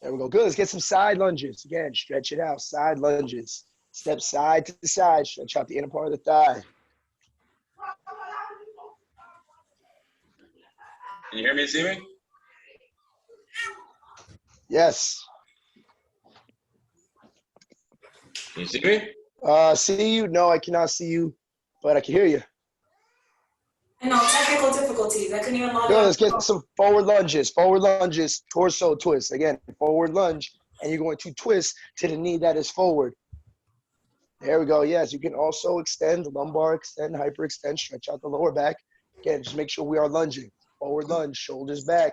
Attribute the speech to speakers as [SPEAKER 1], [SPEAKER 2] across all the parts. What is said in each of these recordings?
[SPEAKER 1] There we go. Good. Let's get some side lunges. Again, stretch it out. Side lunges. Step side to side. Stretch out the inner part of the thigh.
[SPEAKER 2] Can you hear me and see me?
[SPEAKER 1] Yes.
[SPEAKER 2] Can you see me?
[SPEAKER 1] See you? No, I cannot see you, but I can hear you.
[SPEAKER 3] No, technical difficulties. I couldn't even log
[SPEAKER 1] Good.
[SPEAKER 3] on.
[SPEAKER 1] Let's get some forward lunges. Forward lunges, torso twist. Again, forward lunge, and you're going to twist to the knee that is forward. There we go. Yes, you can also extend, lumbar extend, hyperextend, stretch out the lower back. Again, just make sure we are lunging. Forward lunge, shoulders back.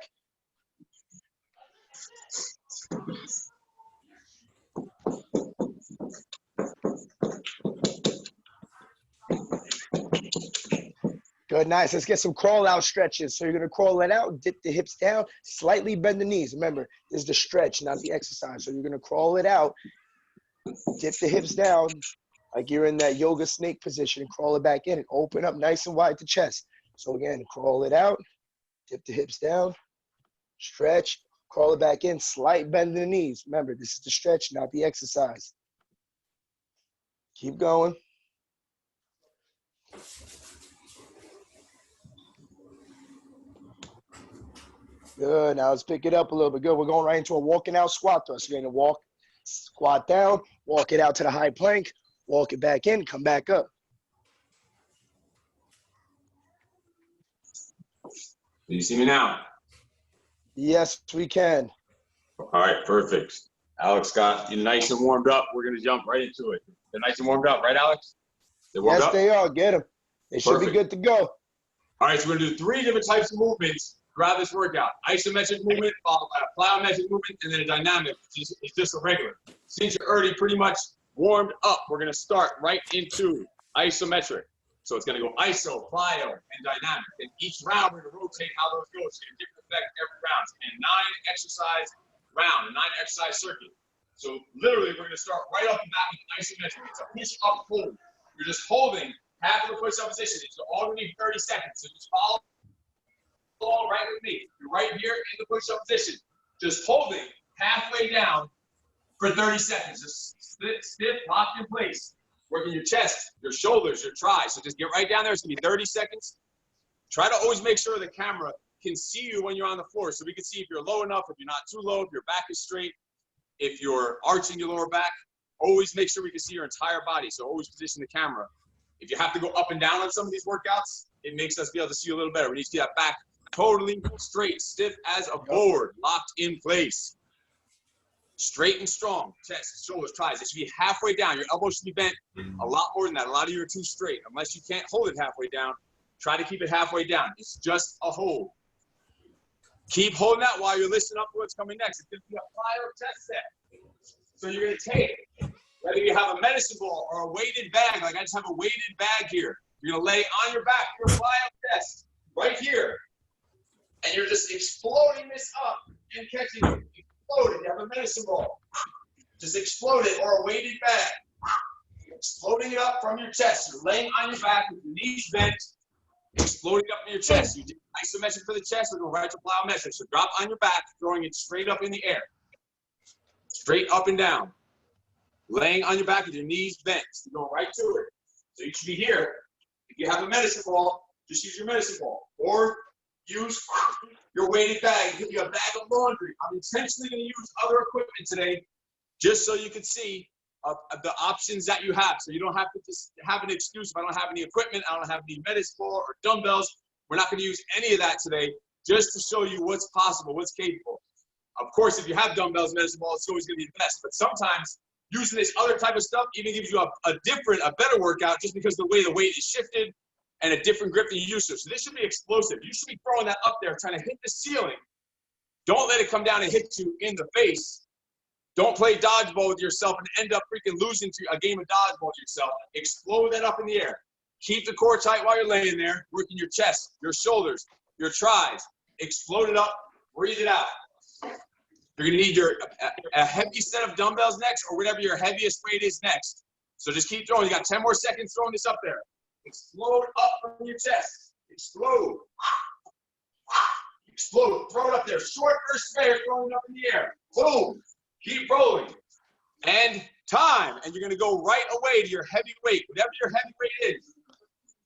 [SPEAKER 1] Good, nice. Let's get some crawl out stretches. So you're going to crawl it out, dip the hips down, slightly bend the knees. Remember, this is the stretch, not the exercise. So you're going to crawl it out, dip the hips down like you're in that yoga snake position, and crawl it back in and open up nice and wide to chest. So again, crawl it out, dip the hips down, stretch, crawl it back in, slight bend in the knees. Remember, this is the stretch, not the exercise. Keep going. Good. Now let's pick it up a little bit. Good. We're going right into a walking out squat thrust. You're going to walk, squat down, walk it out to the high plank, walk it back in, come back up.
[SPEAKER 2] Do you see me now?
[SPEAKER 1] Yes, we can.
[SPEAKER 2] All right, perfect. Alex got you nice and warmed up. We're going to jump right into it. They're nice and warmed up, right, Alex? They're warmed
[SPEAKER 1] Yes,
[SPEAKER 2] up?
[SPEAKER 1] they are. Get them. They should be good to go.
[SPEAKER 2] All right, so we're going to do 3 different types of movements throughout this workout. Isometric movement, followed by a plyometric movement, and then a dynamic, which is just a regular. Since you're already pretty much warmed up, we're going to start right into isometric. So it's going to go iso, plyo, and dynamic. And each round, we're going to rotate how those go. So you get a different effect every round. And 9 exercise round, a 9 exercise circuit. So literally, we're going to start right off the bat with isometric. It's a push-up hold. You're just holding half of the push-up position. It's all going to be 30 seconds. So just follow along right with me. You're right here in the push-up position. Just holding halfway down for 30 seconds. Just stiff, locked in place. Working your chest, your shoulders, your thighs. So just get right down there. It's going to be 30 seconds. Try to always make sure the camera can see you when you're on the floor. So we can see if you're low enough, if you're not too low, if your back is straight, if you're arching your lower back. Always make sure we can see your entire body. So always position the camera. If you have to go up and down on some of these workouts, it makes us be able to see you a little better. We need to see that back totally straight, stiff as a board, locked in place. Straight and strong, chest, shoulders, thighs. It should be halfway down. Your elbows should be bent a lot more than that. A lot of you are too straight. Unless you can't hold it halfway down, try to keep it halfway down. It's just a hold. Keep holding that while you're listening up to what's coming next. It's going to be a plyo chest set. So you're going to take, whether you have a medicine ball or a weighted bag, like I just have a weighted bag here. You're going to lay on your back, your plyo chest, right here. And you're just exploding this up and catching it. Explode it. You have a medicine ball. Just explode it, or a weighted bag. Exploding it up from your chest. You're laying on your back with your knees bent, exploding up in your chest. You did isometric for the chest, we're going right to plyometric. So drop on your back, throwing it straight up in the air. Straight up and down. Laying on your back with your knees bent. So you're going right to it. So you should be here. If you have a medicine ball, just use your medicine ball. Or use your weighted bag. It could be a bag of laundry. I'm intentionally going to use other equipment today just so you can see the options that you have. So you don't have to just have an excuse. If I don't have any equipment, I don't have any medicine ball or dumbbells. We're not going to use any of that today just to show you what's possible, what's capable. Of course, if you have dumbbells, medicine ball, it's always going to be the best. But sometimes using this other type of stuff even gives you a better workout just because the way the weight is shifted and a different grip than you used to. So this should be explosive. You should be throwing that up there, trying to hit the ceiling. Don't let it come down and hit you in the face. Don't play dodgeball with yourself and end up freaking losing to a game of dodgeball to yourself. Explode that up in the air. Keep the core tight while you're laying there, working your chest, your shoulders, your thighs. Explode it up, breathe it out. You're going to need a heavy set of dumbbells next, or whatever your heaviest weight is next. So just keep throwing. You got 10 more seconds throwing this up there. Explode up from your chest. Explode. explode, throw it up there. Short or spare, throwing it up in the air. Boom. Keep rolling. And time. And you're going to go right away to your heavy weight, whatever your heavy weight is.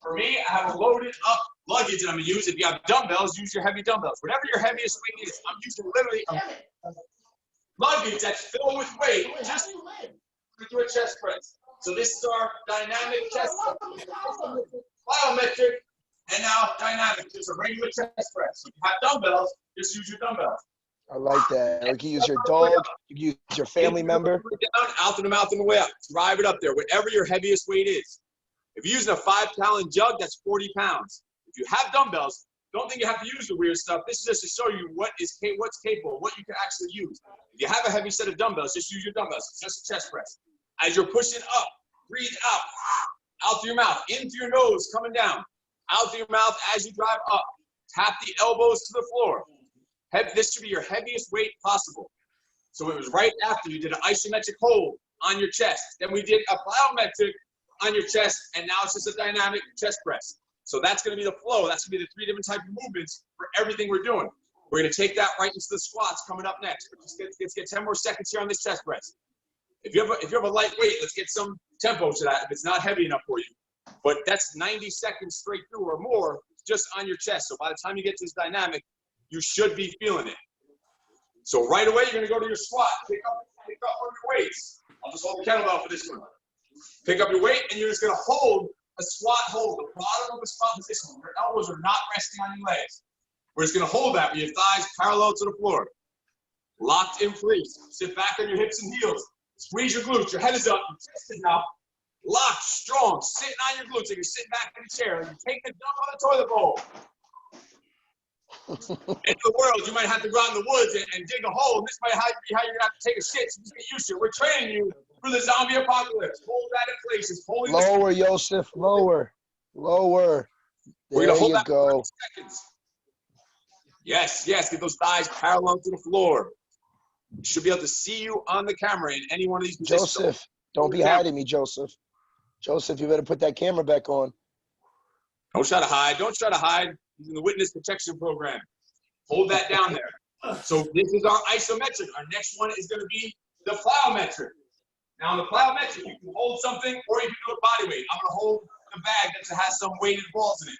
[SPEAKER 2] For me, I have a loaded up luggage that I'm going to use. If you have dumbbells, use your heavy dumbbells. Whatever your heaviest weight is, I'm using literally a luggage that's filled with weight just to do a chest press. So this is our dynamic chest press. Plyometric, and now dynamic, just a regular chest press. So if you have dumbbells, just use your dumbbells.
[SPEAKER 1] I like that. Or you can use your dog, you can use your family member.
[SPEAKER 2] Down, out to the mouth and the way up. Drive it up there, whatever your heaviest weight is. If you're using a 5-gallon jug, that's 40 pounds. If you have dumbbells, don't think you have to use the weird stuff. This is just to show you what's capable, what you can actually use. If you have a heavy set of dumbbells, just use your dumbbells. It's just a chest press. As you're pushing up, breathe out through your mouth, in through your nose, coming down, out through your mouth as you drive up. Tap the elbows to the floor. This should be your heaviest weight possible. So it was right after you did an isometric hold on your chest. Then we did a plyometric on your chest, and now it's just a dynamic chest press. So that's going to be the flow. That's going to be the 3 different types of movements for everything we're doing. We're going to take that right into the squats coming up next. Let's get 10 more seconds here on this chest press. If you have a light weight, let's get some tempo to that if it's not heavy enough for you. But that's 90 seconds straight through or more just on your chest. So by the time you get to this dynamic, you should be feeling it. So right away, you're going to go to your squat. Pick up one of your weights. I'll just hold the kettlebell for this one. Pick up your weight, and you're just going to hold a squat hold, the bottom of the squat position. Your elbows are not resting on your legs. We're just going to hold that with your thighs parallel to the floor. Locked in place. Sit back on your hips and heels. Squeeze your glutes. Your head is up. Your chest is out. Locked, strong, sitting on your glutes. And you're sitting back in the chair. And you take the dump on the toilet bowl. In the world, you might have to go out in the woods and dig a hole. This might be how you're going to have to take a shit. So just get used to it. We're training you for the zombie apocalypse. Hold that in place. It's holding
[SPEAKER 1] lower, Joseph. Lower. Lower.
[SPEAKER 2] We're
[SPEAKER 1] There
[SPEAKER 2] going to hold
[SPEAKER 1] you
[SPEAKER 2] that
[SPEAKER 1] go.
[SPEAKER 2] for 30 seconds. Yes. Get those thighs parallel to the floor. You should be able to see you on the camera in any one of these positions.
[SPEAKER 1] Joseph, don't be hiding me, Joseph. Joseph, you better put that camera back on.
[SPEAKER 2] Don't try to hide. Don't try to hide. Using the witness protection program. Hold that down there. So this is our isometric. Our next one is going to be the plyometric. Now, in the plyometric, you can hold something or you can do a body weight. I'm going to hold a bag that has some weighted balls in it.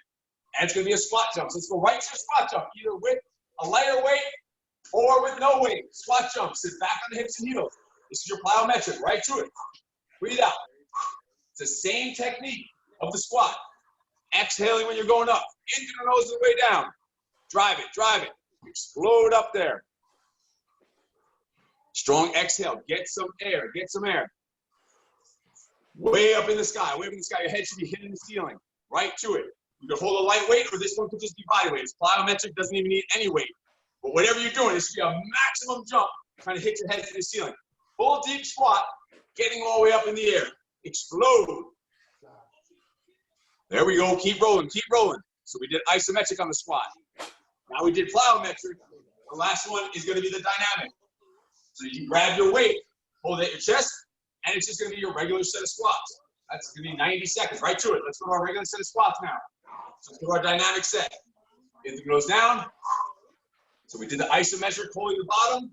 [SPEAKER 2] And it's going to be a squat jump. So let's go right to your squat jump, either with a lighter weight or with no weight. Squat jump. Sit back on the hips and heels. This is your plyometric. Right to it. Breathe out. It's the same technique of the squat. Exhaling when you're going up. In through the nose and the way down. Drive it. Explode up there. Strong exhale. Get some air. Way up in the sky. Your head should be hitting the ceiling. Right to it. You can hold a light weight, or this one could just be body weight. It's plyometric, doesn't even need any weight. But whatever you're doing, it should be a maximum jump, trying to hit your head to the ceiling. Full deep squat, getting all the way up in the air. Explode. There we go. Keep rolling. So we did isometric on the squat. Now we did plyometric. The last one is going to be the dynamic. So you grab your weight, hold it at your chest, and it's just going to be your regular set of squats. That's going to be 90 seconds. Right to it. Let's go to our regular set of squats now. So let's go to our dynamic set. It goes down. So we did the isometric holding the bottom.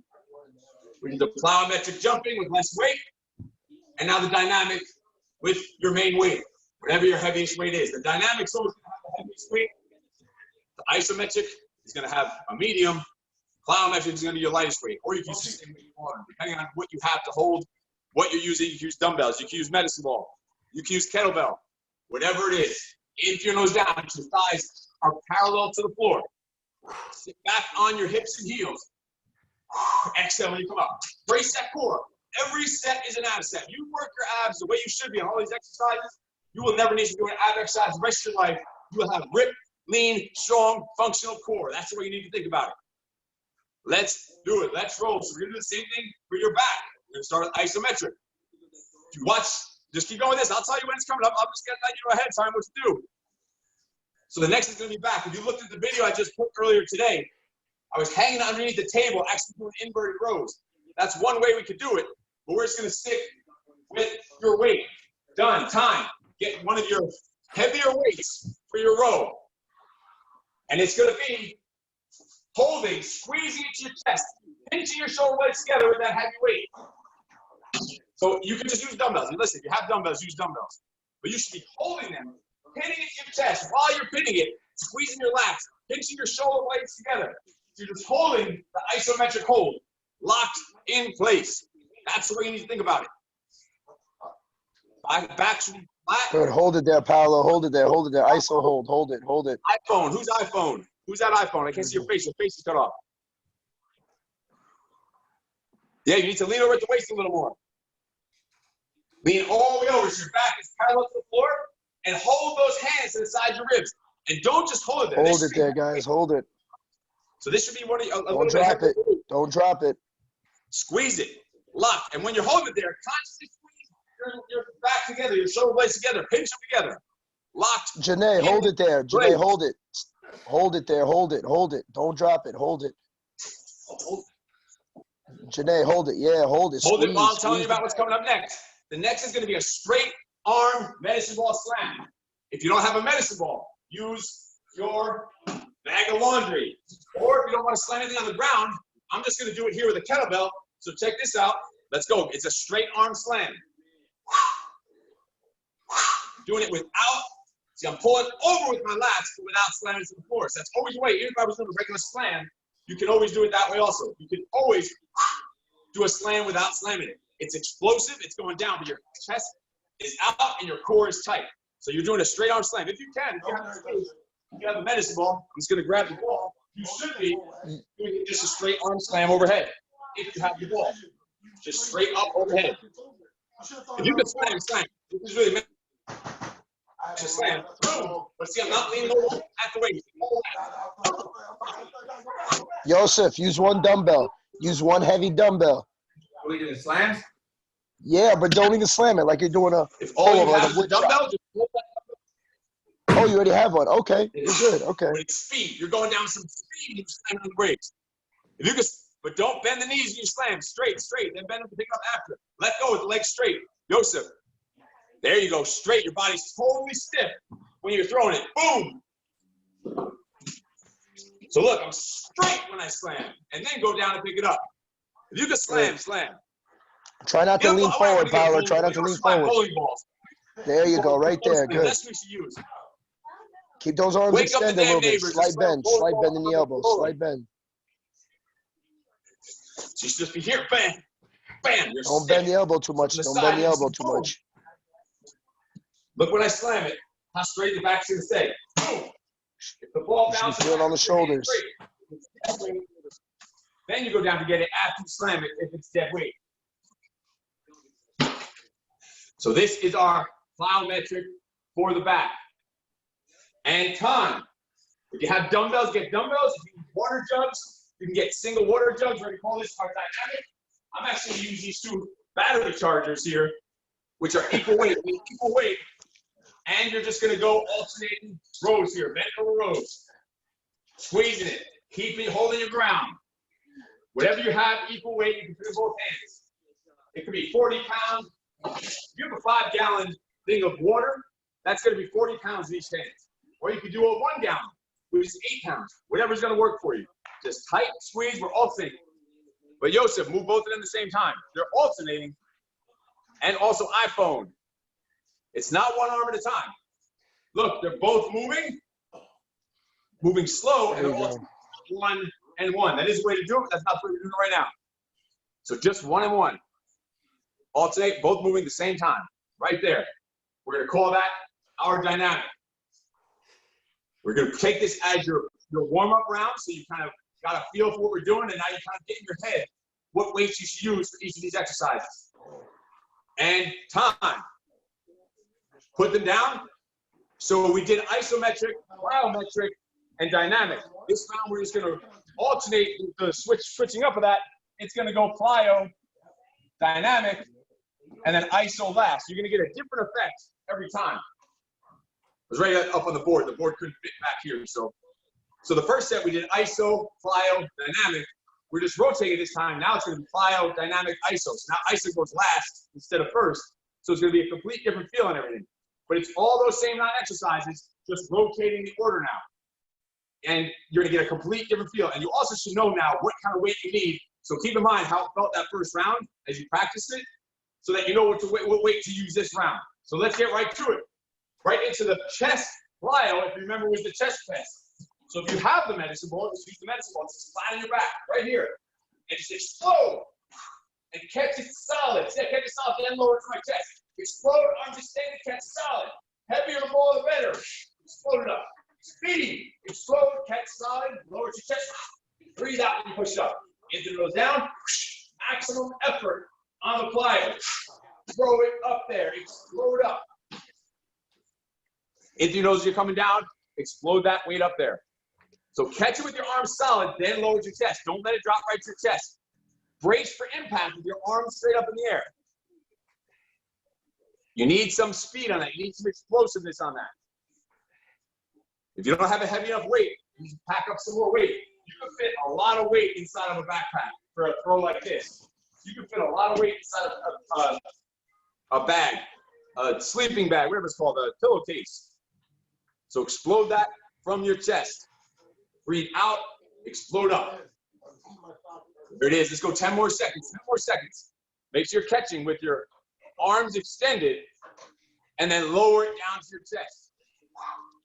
[SPEAKER 2] We did the plyometric jumping with less weight. And now the dynamic with your main weight. Whatever your heaviest weight is. The dynamic's always going to have the heaviest weight. The isometric is going to have a medium. Plyometric is going to be your lightest weight. Or you can use the same weight water. Depending on what you have to hold, what you're using, you can use dumbbells. You can use medicine ball. You can use kettlebell. Whatever it is. In through your nose down. Your thighs are parallel to the floor. Sit back on your hips and heels. Exhale when you come up. Brace that core. Every set is an ab set. You work your abs the way you should be on all these exercises. You will never need to do an ab exercise the rest of your life. You will have ripped, lean, strong, functional core. That's the way you need to think about it. Let's do it. Let's roll. So we're going to do the same thing for your back. We're going to start with isometric. If you watch, just keep going with this. I'll tell you when it's coming up. I'm just going to let you know ahead of time what to do. So the next is going to be back. If you looked at the video I just put earlier today, I was hanging underneath the table, actually doing inverted rows. That's one way we could do it, but we're just going to stick with your weight. Done. Time. Get one of your heavier weights for your row. And it's going to be holding, squeezing into your chest, pinching your shoulder blades together with that heavy weight. So you can just use dumbbells. And listen, if you have dumbbells, use dumbbells. But you should be holding them, pinning it to your chest. While you're pinning it, squeezing your lats, pinching your shoulder blades together. So you're just holding the isometric hold, locked in place. That's the way you need to think about it. Back should be flat.
[SPEAKER 1] Good. Hold it there, Paolo. Hold it there. Hold it there. ISO hold. Hold it. Hold it.
[SPEAKER 2] iPhone. Who's iPhone? Who's that iPhone? I can't see your face. Your face is cut off. Yeah, you need to lean over at the waist a little more. Lean all the way over so your back is parallel to the floor, and hold those hands to the side of your ribs. And don't just hold it there.
[SPEAKER 1] Hold it there, guys. Hold it.
[SPEAKER 2] So this should be one of a
[SPEAKER 1] Don't drop it. Don't drop it.
[SPEAKER 2] Squeeze it. Lock. And when you're holding it there, consciously squeeze your back together, your shoulder blades together. Pinch them together. Locked.
[SPEAKER 1] Janae, hold it there. Janae, hold it. Hold it there. Hold it. Hold it. Don't drop it. Hold it. Janae, hold it. Yeah, hold it.
[SPEAKER 2] Hold it while I'm telling
[SPEAKER 1] squeeze
[SPEAKER 2] you about what's coming up next. The next is going to be a straight arm medicine ball slam. If you don't have a medicine ball, use your bag of laundry. Or if you don't want to slam anything on the ground, I'm just going to do it here with a kettlebell. So check this out. Let's go. It's a straight arm slam. Doing it without, see, I'm pulling over with my lats, but without slamming to the floor. So that's always the way. Even if I was doing a regular slam, you can always do it that way also. You can always do a slam without slamming it. It's explosive, it's going down, but your chest is out and your core is tight. So you're doing a straight arm slam. If you can, if you have the space, if you have a medicine ball, I'm just going to grab the ball. You should be doing just a straight arm slam overhead. If you have the ball, just straight up overhead. If you can slam, slam. This is really just slam. Boom. But see, I'm not leaning over at the waist.
[SPEAKER 1] Joseph, use one dumbbell. Use one heavy dumbbell.
[SPEAKER 2] Are we doing slams?
[SPEAKER 1] Yeah, but don't even slam it like you're doing a.
[SPEAKER 2] If all you
[SPEAKER 1] like
[SPEAKER 2] have is a dumbbell, just hold that.
[SPEAKER 1] Oh, you already have one. Okay, you're good. Okay.
[SPEAKER 2] But it's speed. You're going down some speed and you're slamming on the brakes. If you can, but don't bend the knees when you slam. Straight, straight. Then bend them to pick up after. Let go with the legs straight. Joseph. There you go. Straight. Your body's totally stiff when you're throwing it. Boom. So look, I'm straight when I slam. And then go down and pick it up. If you can slam, slam.
[SPEAKER 1] Try not to lean forward, Paolo. Try not to lean forward. There you go, right there. Good.
[SPEAKER 2] That's what we should use.
[SPEAKER 1] Keep those arms
[SPEAKER 2] Wake up the
[SPEAKER 1] extended a
[SPEAKER 2] damn
[SPEAKER 1] little bit.
[SPEAKER 2] neighbors.
[SPEAKER 1] Slight bend. Slight bend in the elbow. Slight bend.
[SPEAKER 2] So you should just be here. Bam. Bam. You're
[SPEAKER 1] Don't
[SPEAKER 2] stiff.
[SPEAKER 1] bend the elbow too much. Don't bend the elbow too much.
[SPEAKER 2] Look when I slam it, how straight the back's going to stay. Boom. If the ball
[SPEAKER 1] You should
[SPEAKER 2] bounces,
[SPEAKER 1] feel it on the shoulders.
[SPEAKER 2] then you go down to get it after you slam it if it's dead weight. So this is our plyometric for the back. And time. If you have dumbbells, get dumbbells. If you need water jugs, you can get single water jugs. We're going to call this our dynamic. I'm actually going to use these two battery chargers here, which are equal weight. And you're just going to go alternating rows here, bent over rows. Squeezing it. Keep it holding your ground. Whatever you have, equal weight, you can put in both hands. It could be 40 pounds. If you have a 5-gallon thing of water, that's going to be 40 pounds in each hand. Or you could do a 1 gallon, which is 8 pounds. Whatever's going to work for you. Just tight, squeeze, we're alternating. But Joseph, move both of them at the same time. They're alternating. And also iPhone. It's not one arm at a time. Look, they're both moving slow, and they're alternating 1 and 1. That is the way to do it. That's not the way we're doing it right now. So just 1 and 1. Alternate, both moving at the same time. Right there. We're going to call that our dynamic. We're going to take this as your warm-up round, so you kind of got a feel for what we're doing, and now you kind of get in your head what weights you should use for each of these exercises. And time. Put them down. So we did isometric, plyometric, and dynamic. This round we're just going to alternate the switching up of that. It's going to go plyo, dynamic, and then iso last. You're going to get a different effect every time. It was right up on the board. The board couldn't fit back here. So the first set we did iso, plyo, dynamic. We're just rotating this time. Now it's going to be plyo, dynamic, iso. So now iso goes last instead of first. So it's going to be a complete different feel and everything. But it's all those same 9 exercises, just rotating the order now. and you're gonna get a complete different feel. And you also should know now what kind of weight you need. So keep in mind how it felt that first round as you practice it, so that you know what weight to use this round. So let's get right to it. Right into the chest plyo, if you remember, was the chest press. So if you have the medicine ball, just use the medicine ball. Just flat on your back, right here. And just explode. And catch it solid. See, catch it solid, then lower it to my chest. Explode, arms extended, catch solid. Heavier the ball, the better. Explode it up. Speed. Explode, catch solid, lower to your chest. Breathe out when you push up. Into the nose down. Maximum effort on the plyo. Throw it up there. Explode up. Into your nose as you're coming down. Explode that weight up there. So catch it with your arms solid, then lower to your chest. Don't let it drop right to your chest. Brace for impact with your arms straight up in the air. You need some speed on that. You need some explosiveness on that. If you don't have a heavy enough weight, you can pack up some more weight. You can fit a lot of weight inside of a backpack for a throw like this. You can fit a lot of weight inside of a bag, a sleeping bag, whatever it's called, a pillowcase. So explode that from your chest. Breathe out, explode up. There it is. Let's go 10 more seconds. 10 more seconds. Make sure you're catching with your arms extended, and then lower it down to your chest.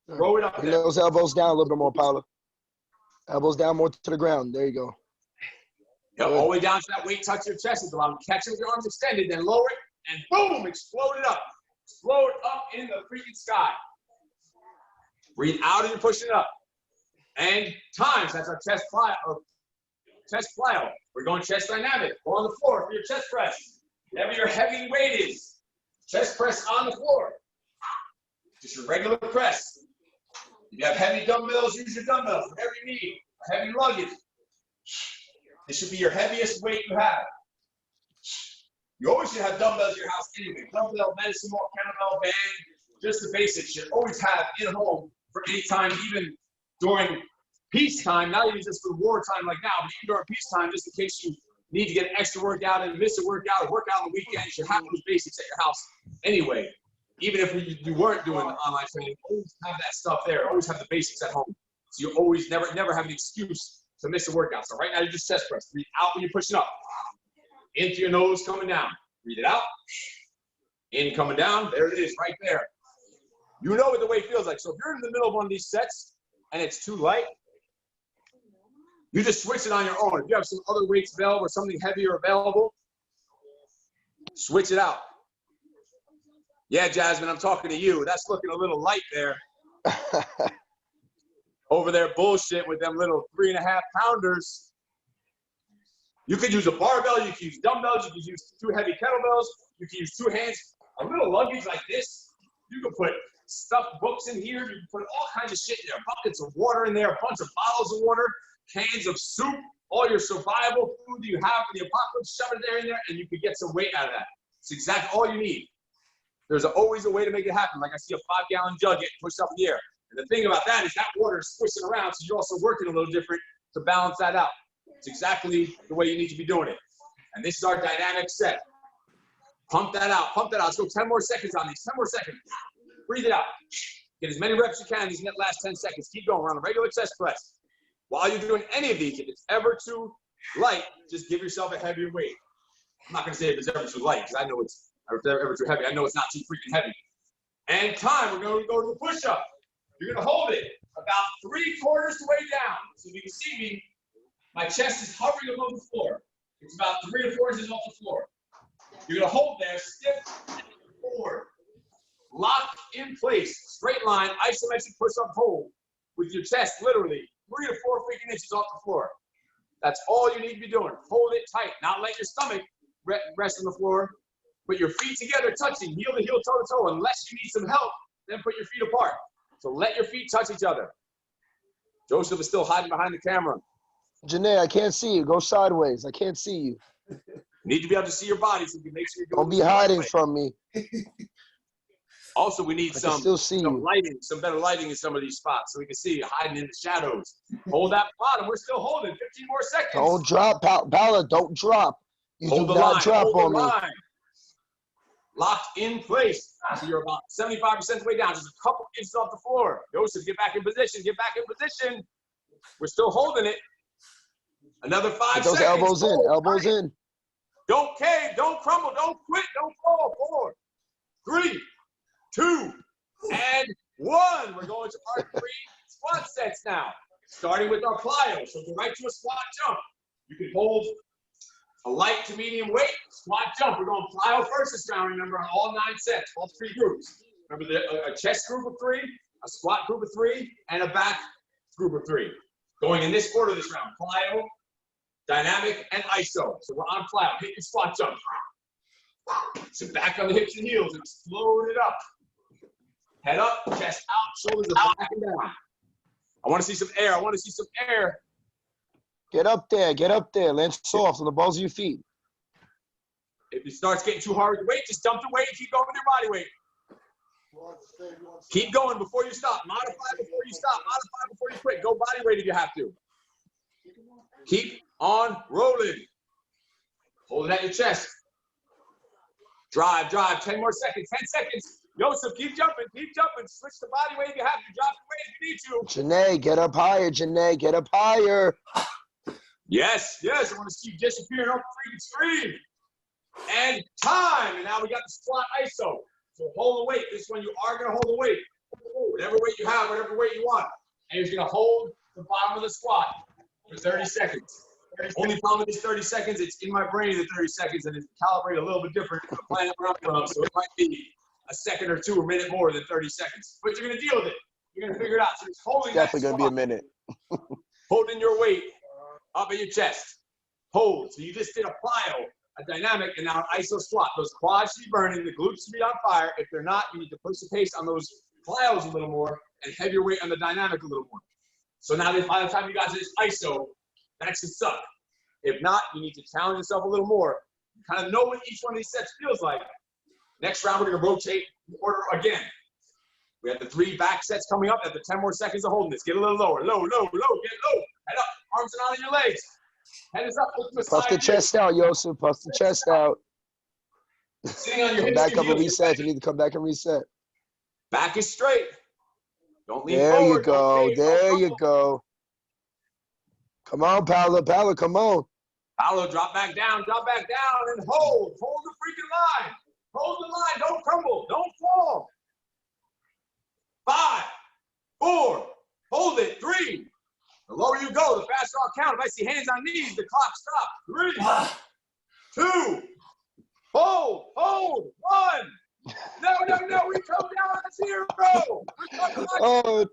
[SPEAKER 2] Throw it up
[SPEAKER 1] Bring
[SPEAKER 2] there.
[SPEAKER 1] those elbows down a little bit more, Paula. Elbows down more to the ground. There you go.
[SPEAKER 2] Yeah, all the way down to that weight touch your chest at the bottom. Catch it with your arms extended, then lower it, and boom, explode it up. Explode up in the freaking sky. Breathe out as you're pushing it up. And times, that's our chest plyo. We're going chest dynamic. Go on the floor for your chest press. Whatever your heavy weight is, chest press on the floor. Just your regular press. If you have heavy dumbbells, use your dumbbells. Whatever you need. Heavy luggage. This should be your heaviest weight you have. You always should have dumbbells in your house anyway. Dumbbell, medicine ball, kettlebell, band. Just the basics. You should always have in home for any time, even during peacetime. Not even just for wartime like now, but even during peacetime, just in case you need to get an extra workout and miss a workout or work out on the weekend. You should have those basics at your house anyway. Even if you weren't doing online training, always have that stuff there. Always have the basics at home. So you always never have an excuse to miss a workout. So right now you just chest press. Breathe out when you're pushing up. Into your nose, coming down. Breathe it out. In, coming down. There it is, right there. You know what the weight feels like. So if you're in the middle of one of these sets and it's too light, you just switch it on your own. If you have some other weights available or something heavier available, switch it out. Yeah, Jasmine, I'm talking to you. That's looking a little light there. Over there bullshit with them little 3.5 pounders. You could use a barbell, you could use dumbbells, you could use 2 heavy kettlebells, you could use 2 hands. A little luggage like this, you can put stuffed books in here, you can put all kinds of shit in there, buckets of water in there, a bunch of bottles of water, cans of soup, all your survival food you have for the apocalypse, shove it there in there, and you could get some weight out of that. It's exactly all you need. There's always a way to make it happen. Like I see a 5-gallon jug getting pushed up in the air. And the thing about that is that water is swishing around, so you're also working a little different to balance that out. It's exactly the way you need to be doing it. And this is our dynamic set. Pump that out, pump that out. Let's go 10 more seconds on these, 10 more seconds. Breathe it out. Get as many reps as you can in these last 10 seconds. Keep going. We're on a regular chest press. While you're doing any of these, if it's ever too light, just give yourself a heavier weight. I'm not going to say if it's ever too light, because I know it's ever too heavy. I know it's not too freaking heavy. And time, we're going to go to the push-up. You're going to hold it about 3/4 the way down. So if you can see me, my chest is hovering above the floor. It's about 3 to 4 inches off the floor. You're going to hold there, stiff, and forward. Lock in place, straight line, isometric push-up hold with your chest literally 3 to 4 freaking inches off the floor. That's all you need to be doing. Hold it tight. Not let your stomach rest on the floor. Put your feet together, touching, heel to heel, toe to toe. Unless you need some help, then put your feet apart. So let your feet touch each other. Joseph is still hiding behind the camera.
[SPEAKER 1] Janae, I can't see you. Go sideways. I can't see you.
[SPEAKER 2] You need to be able to see your body so you can make sure you're
[SPEAKER 1] Don't be hiding from me.
[SPEAKER 2] Also, we need some lighting, some better lighting in some of these spots so we can see you hiding in the shadows. Hold that bottom. We're still holding 15 more seconds.
[SPEAKER 1] Don't drop, Paula. Don't drop. You
[SPEAKER 2] Hold
[SPEAKER 1] do
[SPEAKER 2] the
[SPEAKER 1] not
[SPEAKER 2] line.
[SPEAKER 1] drop
[SPEAKER 2] Hold
[SPEAKER 1] on
[SPEAKER 2] the
[SPEAKER 1] me.
[SPEAKER 2] line. Locked in place. So you're about 75% of the way down, just a couple inches off the floor. Joseph, get back in position. Get back in position. We're still holding it. Another 5
[SPEAKER 1] Get those
[SPEAKER 2] seconds.
[SPEAKER 1] elbows in.
[SPEAKER 2] Hold.
[SPEAKER 1] Elbows in.
[SPEAKER 2] Don't cave. Don't crumble. Don't quit. Don't fall. 4, 3, 2, and 1. We're going to our 3 squat sets now. Starting with our plyo. So go right to a squat jump. You can hold a light to medium weight, squat jump. We're going plyo first this round, remember, on all 9 sets, all 3 groups. Remember, a chest group of 3, a squat group of 3, and a back group of 3. Going in this order this round, plyo, dynamic, and iso. So we're on plyo. Hit your squat jump. So back on the hips and heels, explode it up. Head up, chest out, shoulders are back and down. I want to see some air. I want to see some air.
[SPEAKER 1] Get up there. Get up there. Land soft on the balls of your feet.
[SPEAKER 2] If it starts getting too hard with the weight, just dump the weight and keep going with your body weight. Keep going before you stop. Modify before you stop. Modify before you quit. Go body weight if you have to. Keep on rolling. Hold it at your chest. Drive. 10 more seconds. 10 seconds. Joseph, keep jumping. Switch the body weight if you have to. Drop the weight if you need to.
[SPEAKER 1] Janae, get up higher. Janae, get up higher.
[SPEAKER 2] Yes. I want to see you disappearing off the freaking screen. And time. And now we got the squat iso. So hold the weight. This one you are going to hold the weight. Whatever weight you have, whatever weight you want. And you're going to hold the bottom of the squat for 30 seconds. Only problem with this 30 seconds, it's in my brain the 30 seconds, and it's calibrated a little bit different from the planet where I'm from. So it might be a second or 2 or a minute more than 30 seconds. But you're going to deal with it. You're going to figure it out. So it's holding
[SPEAKER 1] Definitely going to be a
[SPEAKER 2] squat.
[SPEAKER 1] minute.
[SPEAKER 2] Holding your weight up at your chest. Hold. So you just did a plyo, a dynamic, and now an iso squat. Those quads should be burning. The glutes should be on fire. If they're not, you need to push the pace on those plyos a little more and heavier weight on the dynamic a little more. So now that by the time you got to this iso, that should suck. If not, you need to challenge yourself a little more. You kind of know what each one of these sets feels like. Next round, we're going to rotate the order again. We have the 3 back sets coming up at the 10 more seconds of holding this. Get a little lower. Low. Get low. Head up. Arms are on your legs. Head is up.
[SPEAKER 1] Puff the chest out, Yosef. Puff the chest out.
[SPEAKER 2] Sitting on your
[SPEAKER 1] Come
[SPEAKER 2] hips
[SPEAKER 1] back
[SPEAKER 2] and
[SPEAKER 1] up and
[SPEAKER 2] heels.
[SPEAKER 1] reset. You need to come back and reset.
[SPEAKER 2] Back is straight. Don't lean
[SPEAKER 1] There
[SPEAKER 2] forward.
[SPEAKER 1] you go.
[SPEAKER 2] Don't cave,
[SPEAKER 1] There
[SPEAKER 2] don't
[SPEAKER 1] you
[SPEAKER 2] crumble.
[SPEAKER 1] go. Come on, Paolo. Paolo, come on.
[SPEAKER 2] Paolo, drop back down, and hold. Hold the freaking line. Hold the line. Don't crumble. Don't fall. 5, 4, hold it. 3. The lower you go, the faster I'll count. If I see hands on knees, the clock stops. 3, 2, hold. 1. No. We come down on 0.
[SPEAKER 1] Oh,
[SPEAKER 2] We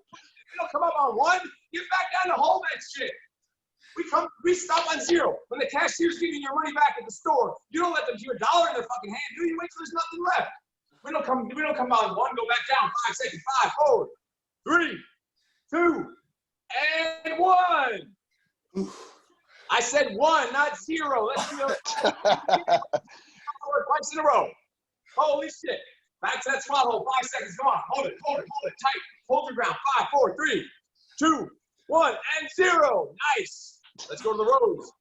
[SPEAKER 2] don't come up on 1. Get back down to hold that shit. We stop on 0. When the cashier's giving your money back at the store, you don't let them hear $1 in their fucking hand, do you? Wait till there's nothing left. We don't come on 1, go back down. 5 seconds. 5, 4, 3, 2, and 1. I said 1, not 0. Let's do it twice in a row. Holy shit. Back to that squat hold. 5 seconds. Come on. Hold it tight. Hold your ground. 5, 4, 3, 2, 1, and 0. Nice. Let's go to the rows.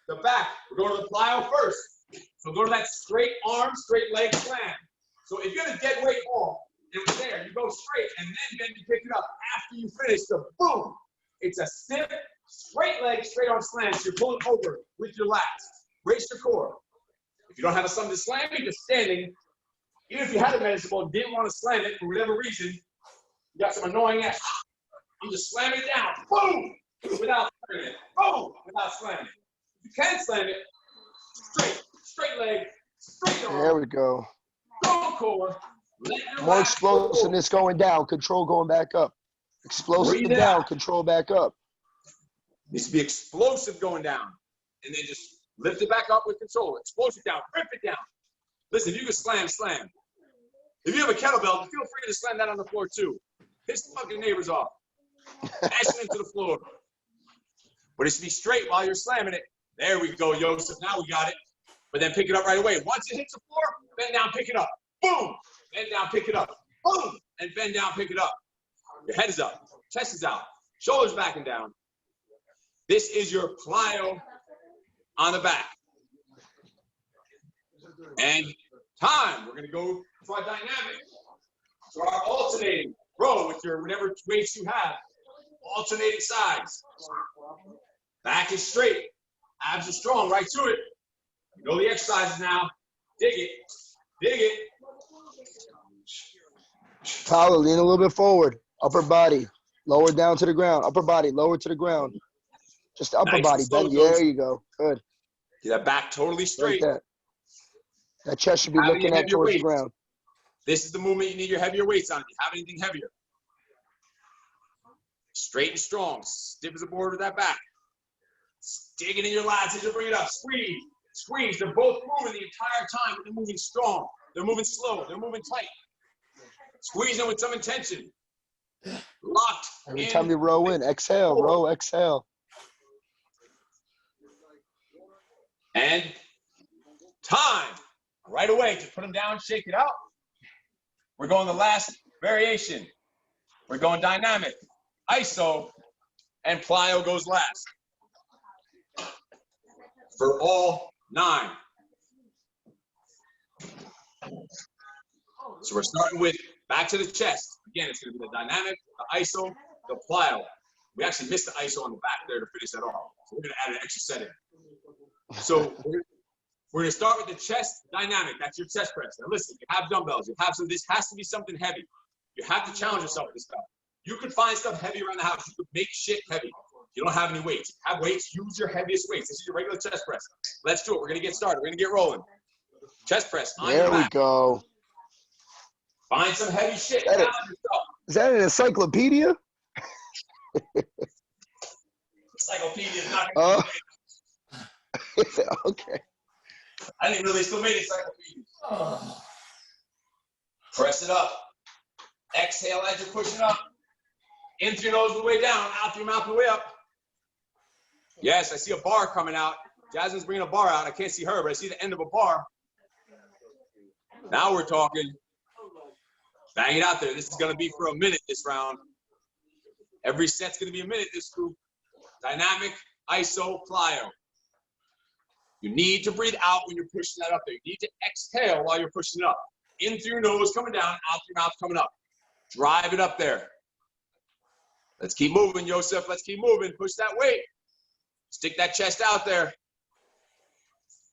[SPEAKER 2] The back. We're going to the plyo first. So go to that straight arm, straight leg slam. So if you're going to dead weight off, it was there. You go straight, and then you pick it up after you finish the boom. It's a stiff, straight leg, straight arm slam. So you're pulling over with your lats. Brace your core. If you don't have something to slam it, just standing. Even if you had a medicine ball and didn't want to slam it for whatever reason, you got some annoying ass. You just slam it down. Boom! Without slamming it. Boom! Without slamming it. If you can slam it, straight leg, straight arm.
[SPEAKER 1] there we go.
[SPEAKER 2] Go core.
[SPEAKER 1] More explosiveness going down. Control going back up. Explosive
[SPEAKER 2] Breathe it
[SPEAKER 1] down.
[SPEAKER 2] out.
[SPEAKER 1] Control back up.
[SPEAKER 2] Needs to be explosive going down. And then just lift it back up with control. Explosive down. Rip it down. Listen, if you can slam. If you have a kettlebell, feel free to slam that on the floor too. Piss the fucking neighbors off. Dash it into the floor. But it should be straight while you're slamming it. There we go, Joseph. Now we got it. But then pick it up right away. Once it hits the floor, bend down, pick it up. Boom! Bend down, pick it up. Boom! And bend down, pick it up. Your head is up. Chest is out. Shoulders back and down. This is your plyo on the back. And time. We're going to go to our dynamic. So our alternating row with your whatever weights you have. alternating sides. Back is straight. Abs are strong, right to it. You know the exercises now. Dig it. Dig it.
[SPEAKER 1] Tyler, lean a little bit forward. Upper body, lower down to the ground. Upper body, lower to the ground. Just upper
[SPEAKER 2] Nice
[SPEAKER 1] body
[SPEAKER 2] and slow,
[SPEAKER 1] bend.
[SPEAKER 2] Joe.
[SPEAKER 1] There you go. Good.
[SPEAKER 2] Get that back totally
[SPEAKER 1] Like
[SPEAKER 2] straight.
[SPEAKER 1] that. That chest should be
[SPEAKER 2] Having
[SPEAKER 1] looking
[SPEAKER 2] your
[SPEAKER 1] at
[SPEAKER 2] heavier
[SPEAKER 1] towards the
[SPEAKER 2] weights.
[SPEAKER 1] ground.
[SPEAKER 2] This is the movement you need your heavier weights on. If you have anything heavier. Straight and strong. Stiff as a board with that back. Dig it in your lats as you bring it up. Squeeze. Squeeze. They're both moving the entire time, but they're moving strong. They're moving slow. They're moving tight. Squeeze them with some intention. Locked.
[SPEAKER 1] Every
[SPEAKER 2] in.
[SPEAKER 1] time you row in, exhale, row, exhale.
[SPEAKER 2] And time. Right away, just put them down, shake it out. We're going the last variation. We're going dynamic. ISO and plyo goes last. For all 9. So we're starting with back to the chest. Again, it's going to be the dynamic, the ISO, the plyo. We actually missed the ISO on the back there to finish that off. So we're going to add an extra setting. So we're going to start with the chest dynamic. That's your chest press. Now listen, you have dumbbells. You have some. This has to be something heavy. You have to challenge yourself with this stuff. You could find stuff heavy around the house. You could make shit heavy. You don't have any weights. If you have weights, use your heaviest weights. This is your regular chest press. Let's do it. We're going to get started. We're going to get rolling. Chest press.
[SPEAKER 1] There we go.
[SPEAKER 2] Find some heavy shit.
[SPEAKER 1] That is-
[SPEAKER 2] Challenge yourself.
[SPEAKER 1] Is that an encyclopedia?
[SPEAKER 2] Encyclopedia is not going to be
[SPEAKER 1] Okay.
[SPEAKER 2] I didn't really still made encyclopedia. Press it up. Exhale as you're pushing up. In through your nose the way down, out through your mouth the way up. Yes, I see a bar coming out. Jasmine's bringing a bar out. I can't see her, but I see the end of a bar. Now we're talking. Bang it out there. This is going to be for a minute this round. Every set's going to be a minute this group. Dynamic, ISO, plyo. You need to breathe out when you're pushing that up there. You need to exhale while you're pushing it up. In through your nose, coming down, out through your mouth, coming up. Drive it up there. Let's keep moving, Joseph. Let's keep moving. Push that weight. Stick that chest out there.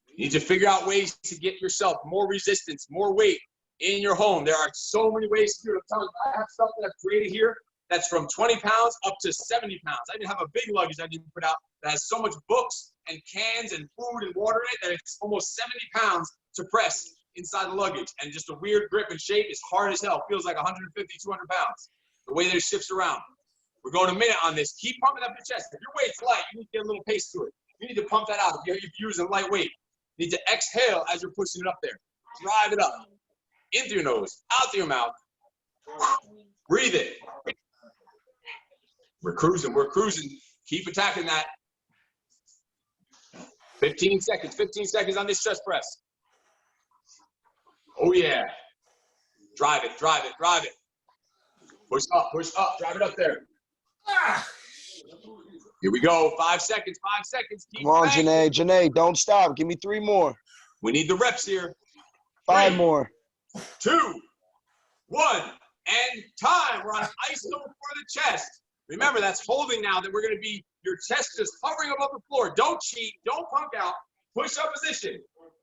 [SPEAKER 2] You need to figure out ways to get yourself more resistance, more weight in your home. There are so many ways to do it. I'm telling you, I have stuff that I've created here that's from 20 pounds up to 70 pounds. I even have a big luggage I didn't put out that has so much books and cans and food and water in it that it's almost 70 pounds to press inside the luggage. And just a weird grip and shape is hard as hell. Feels like 150, 200 pounds. The way that it shifts around. We're going a minute on this. Keep pumping up your chest. If your weight's light, you need to get a little pace to it. You need to pump that out. If you're using light weight, you need to exhale as you're pushing it up there. Drive it up. In through your nose, out through your mouth. Breathe it. We're cruising. We're cruising. Keep attacking that. 15 seconds. 15 seconds on this chest press. Oh, yeah. Drive it. Drive it. Drive it. Push up. Push up. Drive it up there. Here we go. 5 seconds. 5 seconds. Keep
[SPEAKER 1] Come on,
[SPEAKER 2] banging.
[SPEAKER 1] Janae, don't stop. Give me 3 more.
[SPEAKER 2] We need the reps here.
[SPEAKER 1] 5
[SPEAKER 2] 3,
[SPEAKER 1] more.
[SPEAKER 2] 2, 1, and time. We're on ISO for the chest. Remember, that's holding now that we're going to be, your chest just hovering above the floor. Don't cheat. Don't punk out. Push up position.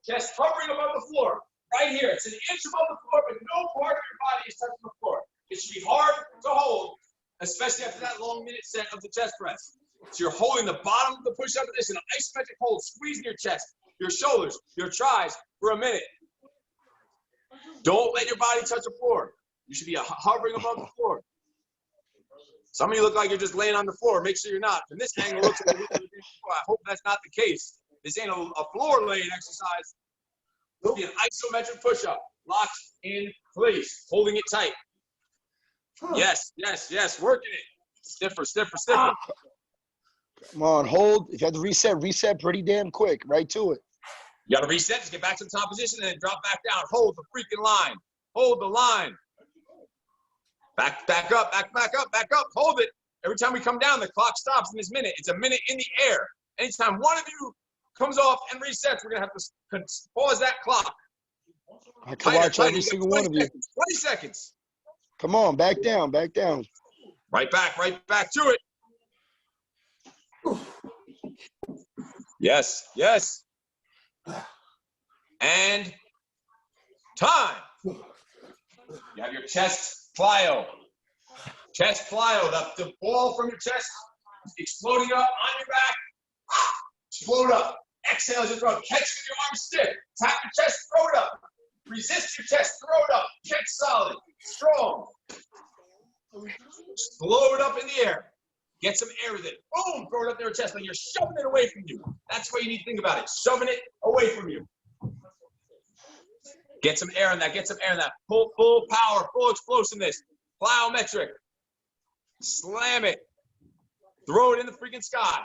[SPEAKER 2] Chest hovering above the floor. Right here. It's an inch above the floor, but no part of your body is touching the floor. It should be hard to hold, especially after that long minute set of the chest press. So you're holding the bottom of the push-up position, an isometric hold, squeezing your chest, your shoulders, your thighs for a minute. Don't let your body touch the floor. You should be hovering above the floor. Some of you look like you're just laying on the floor. Make sure you're not. From this angle, it looks like you're I hope that's not the case. This ain't a floor laying exercise. It'll be an isometric push-up. Locked in place. Holding it tight. Yes, yes, yes. Working it. Stiffer, stiffer, stiffer.
[SPEAKER 1] Come on, hold. If you have to reset pretty damn quick. Right to it.
[SPEAKER 2] You got to reset. Just get back to the top position and then drop back down. Hold the freaking line. Hold the line. Back up, back up. Hold it. Every time we come down, the clock stops in this minute. It's a minute in the air. Anytime one of you comes off and resets, we're going to have to pause that clock.
[SPEAKER 1] I can watch every
[SPEAKER 2] You got
[SPEAKER 1] single
[SPEAKER 2] 20
[SPEAKER 1] one of you.
[SPEAKER 2] seconds, 20 seconds.
[SPEAKER 1] Come on, back down, back down.
[SPEAKER 2] Right back to it. Yes, yes. And time. You have your chest plyo. Chest plyo, the ball from your chest exploding up on your back. Explode up. Exhale as you throw. Catch with your arms stiff. Tap your chest, throw it up. Resist your chest, throw it up. Catch solid, strong. Blow it up in the air. Get some air with it. Boom, throw it up in your chest like you're shoving it away from you. That's what you need to think about it. Shoving it away from you. Get some air in that. Get some air in that. Full power, full explosiveness. Plyometric. Slam it. Throw it in the freaking sky.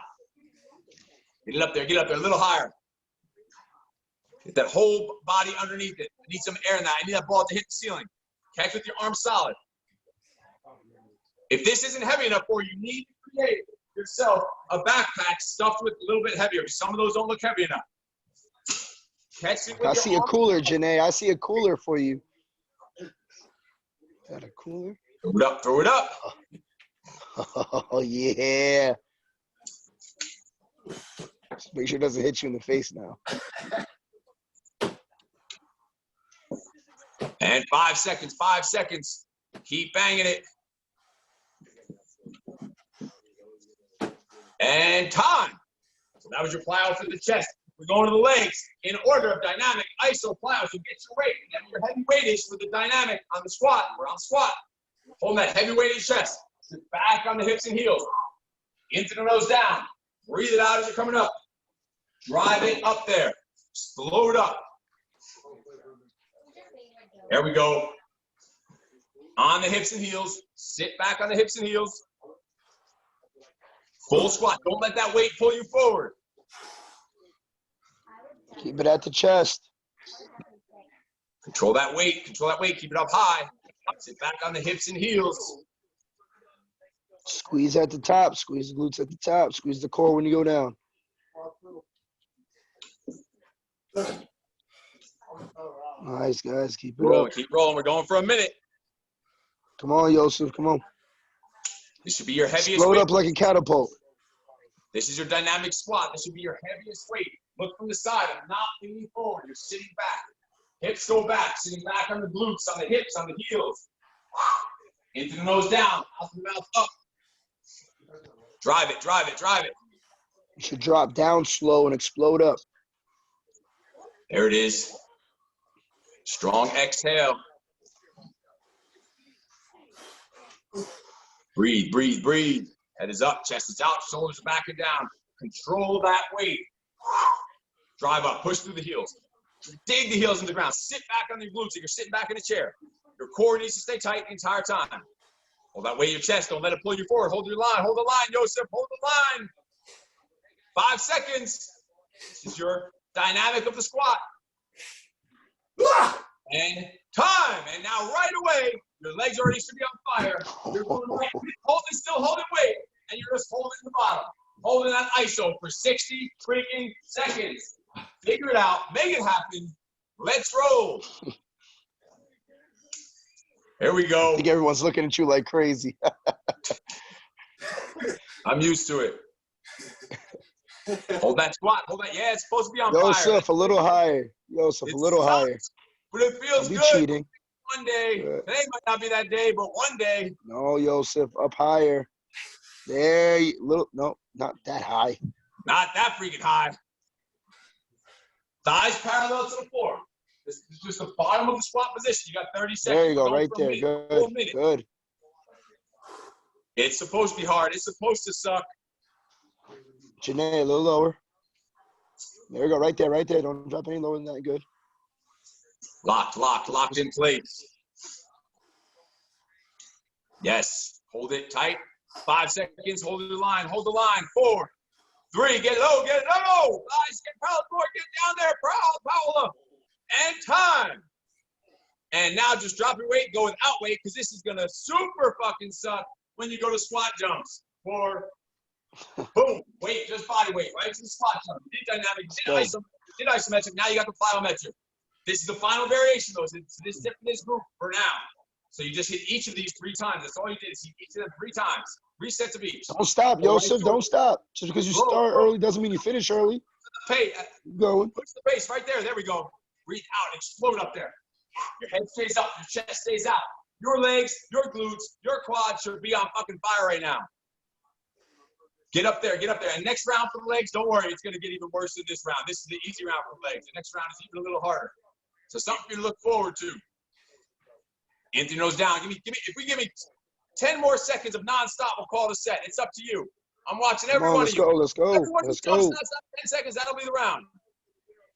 [SPEAKER 2] Get it up there. Get it up there. A little higher. Get that whole body underneath it. I need some air in that. I need that ball to hit the ceiling. Catch with your arms solid. If this isn't heavy enough for you, you need to create yourself a backpack stuffed with a little bit heavier. Some of those don't look heavy enough. Catch it with
[SPEAKER 1] I see a cooler, Janae. I see a cooler for you. Is that a cooler?
[SPEAKER 2] Throw it up. Throw it up.
[SPEAKER 1] Oh, yeah. Just make sure it doesn't hit you in the face now.
[SPEAKER 2] And 5 seconds. 5 seconds. Keep banging it. And time. So that was your plyo for the chest. We're going to the legs in order of dynamic iso plyo. So get your weight. And then your heavy weightage for the dynamic on the squat. We're on squat. Hold that heavy weighted chest. Sit back on the hips and heels. Into the nose down. Breathe it out as you're coming up. Drive it up there. Slow it up. There we go. On the hips and heels. Sit back on the hips and heels. Full squat. Don't let that weight pull you forward.
[SPEAKER 1] Keep it at the chest.
[SPEAKER 2] Control that weight. Control that weight. Keep it up high. Sit back on the hips and heels.
[SPEAKER 1] Squeeze at the top. Squeeze the glutes at the top. Squeeze the core when you go down. Nice, guys. Keep it
[SPEAKER 2] Roll,
[SPEAKER 1] up.
[SPEAKER 2] keep rolling. We're going for a minute.
[SPEAKER 1] Come on, Yosef. Come on.
[SPEAKER 2] This should be your heaviest
[SPEAKER 1] Explode
[SPEAKER 2] weight.
[SPEAKER 1] up like a catapult.
[SPEAKER 2] This is your dynamic squat. This should be your heaviest weight. Look from the side. I'm not leaning forward. You're sitting back. Hips go back. Sitting back on the glutes, on the hips, on the heels. Into the nose down. Out the mouth up. Drive it, drive it, drive it.
[SPEAKER 1] You should drop down slow and explode up.
[SPEAKER 2] There it is. Strong exhale. Breathe, breathe, breathe. Head is up, chest is out, shoulders are back and down. Control that weight. Drive up, push through the heels. Dig the heels into the ground. Sit back on your glutes like you're sitting back in a chair. Your core needs to stay tight the entire time. Hold that weight in your chest. Don't let it pull you forward. Hold your line. Hold the line, Yosef. Hold the line. 5 seconds. This is your dynamic of the squat. And time. And now right away, your legs already should be on fire. You're going right, still holding weight, and you're just holding the bottom. Holding that iso for 60 freaking seconds. Figure it out. Make it happen. Let's roll. Here we go.
[SPEAKER 1] I think everyone's looking at you like crazy.
[SPEAKER 2] I'm used to it. Hold that squat. Hold that. Yeah, it's supposed to be on fire.
[SPEAKER 1] Yosef, a little higher. Yosef, a little higher.
[SPEAKER 2] But it feels
[SPEAKER 1] Don't be
[SPEAKER 2] good.
[SPEAKER 1] cheating.
[SPEAKER 2] One day. Today might not be that day, but one day.
[SPEAKER 1] No, Yosef, up higher. There, little. No, not that high.
[SPEAKER 2] Not that freaking high. Thighs parallel to the floor. This is just the bottom of the squat position. You got 30 seconds.
[SPEAKER 1] There you go, right there. Good, good.
[SPEAKER 2] It's supposed to be hard. It's supposed to suck.
[SPEAKER 1] Janae, a little lower. There you go, right there, right there. Don't drop any lower than that. Good.
[SPEAKER 2] Locked, locked, locked in place. Yes. Hold it tight. 5 seconds. Hold the line. Hold the line. 4, 3. Get low. Get low. Guys, get proud. Get down there. Proud, Paola. And time. And now just drop your weight. Go without weight because this is going to super fucking suck when you go to squat jumps. 4. Boom. Weight. Just body weight. Right to the squat jump. You did dynamic. You did isometric. Now you got the plyometric. This is the final variation, though. It's this group for now. So you just hit each of these 3 times. That's all you did is hit each of them 3 times. 3 sets of each.
[SPEAKER 1] Don't stop, Yosef. Don't stop. Just because you start early doesn't mean you finish early.
[SPEAKER 2] Hey,
[SPEAKER 1] Going.
[SPEAKER 2] push the base right there. There we go. Breathe out. Explode up there. Your head stays up. Your chest stays out. Your legs, your glutes, your quads should be on fucking fire right now. Get up there. Get up there. And next round for the legs, don't worry. It's going to get even worse than this round. This is the easy round for the legs. The next round is even a little harder. So something for you to look forward to. Anthony nose down. If we give me 10 more seconds of nonstop, we'll call it a set. It's up to you. I'm watching every one of you.
[SPEAKER 1] Let's go.
[SPEAKER 2] Everyone who
[SPEAKER 1] Let's
[SPEAKER 2] jumps
[SPEAKER 1] go.
[SPEAKER 2] nonstop 10 seconds, that'll be the round.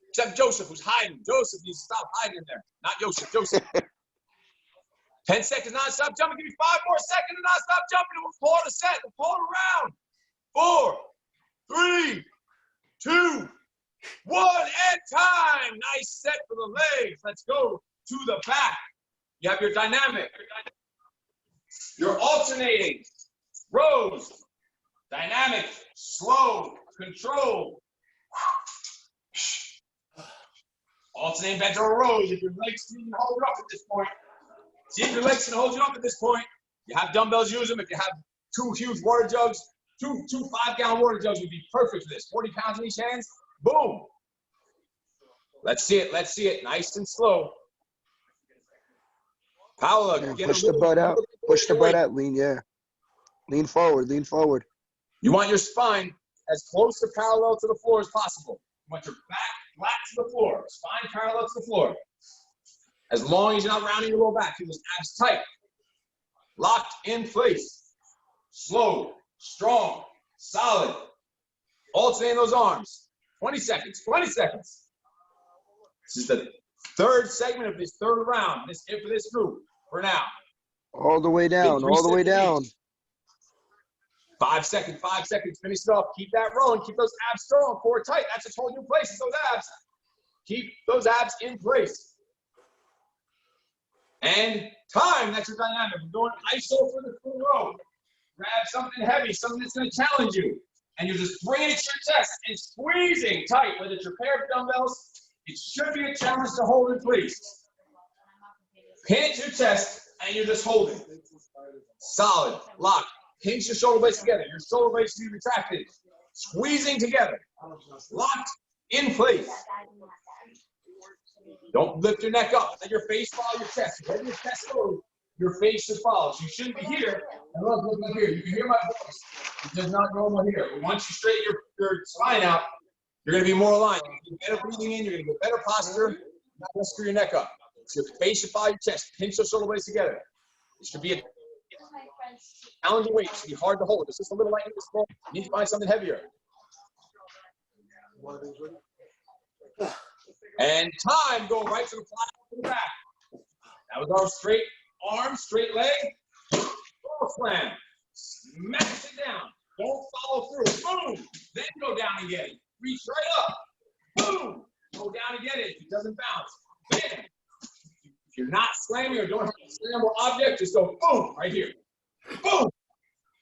[SPEAKER 2] Except Joseph, who's hiding. Joseph needs to stop hiding in there. Not Joseph. Joseph. 10 seconds nonstop jumping. Give me 5 more seconds of nonstop jumping, and we'll call it a set. We'll call it a round. 4, 3, 2, 1, and time. Nice set for the legs. Let's go to the back. You have your dynamic. You're alternating. Rows. Dynamic. Slow. Control. Alternating bent over rows. If your legs can hold you up at this point. See if your legs can hold you up at this point. You have dumbbells, use them. If you have 2 huge water jugs, two 5-gallon water jugs would be perfect for this. 40 pounds in each hand. Boom. Let's see it. Let's see it. Nice and slow. Paola,
[SPEAKER 1] Push the butt out. Push the butt out. Lean, yeah. Lean forward. Lean forward.
[SPEAKER 2] You want your spine as close to parallel to the floor as possible. You want your back flat to the floor. Spine parallel to the floor. As long as you're not rounding your lower back. Keep those abs tight. Locked in place. Slow. Strong. Solid. Alternating those arms. 20 seconds. 20 seconds. This is the third segment of this third round. This is it for this group for now.
[SPEAKER 1] All the way down. All the way down.
[SPEAKER 2] 5 seconds. 5 seconds. Finish it off. Keep that rolling. Keep those abs strong. Core tight. That's what's holding you in place. Is those abs. Keep those abs in place. And time. That's your dynamic. We're going ISO for the full row. Grab something heavy, something that's going to challenge you. And you're just bringing it to your chest and squeezing tight. Whether it's your pair of dumbbells, it should be a challenge to hold in place. Pinch your chest and you're just holding. Solid. Lock. Pinch your shoulder blades together. Your shoulder blades should be retracted. Squeezing together. Locked in place. Don't lift your neck up. Let your face follow your chest. Let your chest go. Your face should follow. So you shouldn't be here. And look up here. You can hear my voice. It does not normal here. But once you straighten your spine out, you're going to be more aligned. You're going to get better breathing in. You're going to get better posture. You're not going to screw your neck up. So your face should follow your chest. Pinch those shoulder blades together. It should be a challenging weight. It should be hard to hold. It's just a little light in this moment. You need to find something heavier. And time, go right to the flat to the back. That was our straight arm, straight leg. Full slam. Smash it down. Don't follow through. Boom. Then go down again. Reach right up. Boom. Go down again. If it doesn't bounce. Bam. If you're not slamming or don't have a slammable object, just go boom right here. Boom.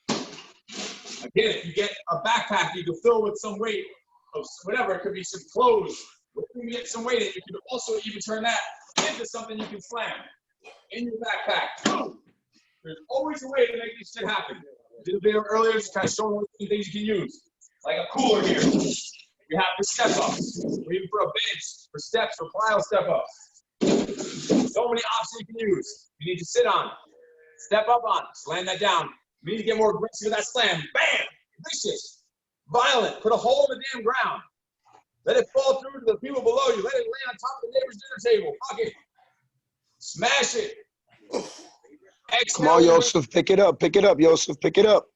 [SPEAKER 2] Again, if you get a backpack you can fill with some weight of whatever, it could be some clothes. If you get some weight in, you can also even turn that into something you can slam in your backpack. Boom. There's always a way to make this shit happen. I did a video earlier, just kind of showing what things you can use. Like a cooler here. You have for step ups, or even for a bench, for steps, for plyo step ups. So many options you can use. You need to sit on, step up on, slam that down. You need to get more aggressive with that slam. Bam! Vicious. Violent. Put a hole in the damn ground. Let it fall through to the people below you. Let it land on top of the neighbor's dinner table. Fuck it. Smash it.
[SPEAKER 1] Come on, Yosef. Pick it up. Pick it up, Yosef. Pick it up.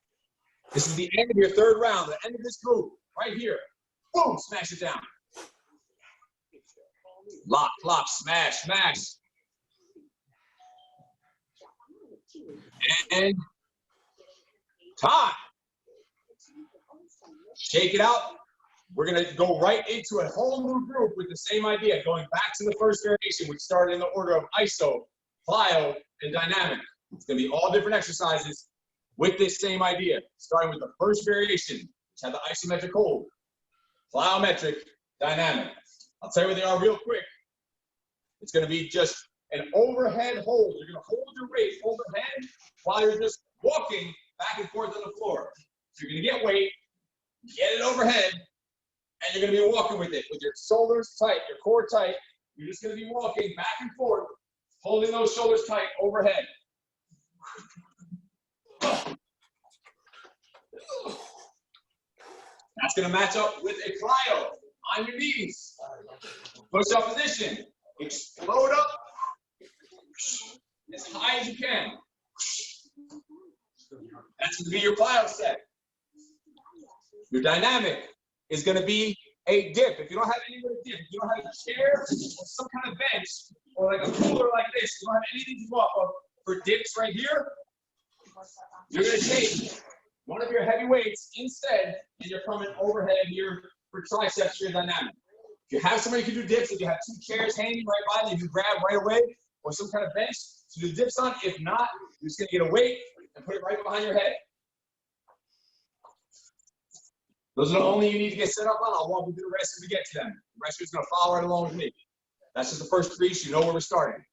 [SPEAKER 2] This is the end of your third round, the end of this group. Right here. Boom. Smash it down. Lock, lock, smash, smash. And time. Shake it out. We're going to go right into a whole new group with the same idea, going back to the first variation, which started in the order of ISO, plyo, and dynamic. It's going to be all different exercises with this same idea, starting with the first variation, which had the isometric hold, plyometric, dynamic. I'll tell you what they are real quick. It's going to be just an overhead hold. You're going to hold your weight overhead while you're just walking back and forth on the floor. So you're going to get weight, get it overhead, and you're going to be walking with it, with your shoulders tight, your core tight. You're just going to be walking back and forth, holding those shoulders tight overhead. That's going to match up with a plyo on your knees. Push-up position. Explode up as high as you can. That's going to be your plyo set. Your dynamic is going to be a dip. If you don't have anywhere to dip, if you don't have a chair or some kind of bench or like a cooler like this, you don't have anything to go up of for dips right here, you're going to take one of your heavy weights instead, and you're coming overhead here for triceps for your dynamic. If you have somebody who can do dips, if you have 2 chairs handy right by you, you can grab right away, or some kind of bench to do dips on. If not, you're just going to get a weight and put it right behind your head. Those are the only you need to get set up on. I'll walk you through the rest as we get to them. The rest of it's going to follow right along with me. That's just the first 3, so you know where we're starting.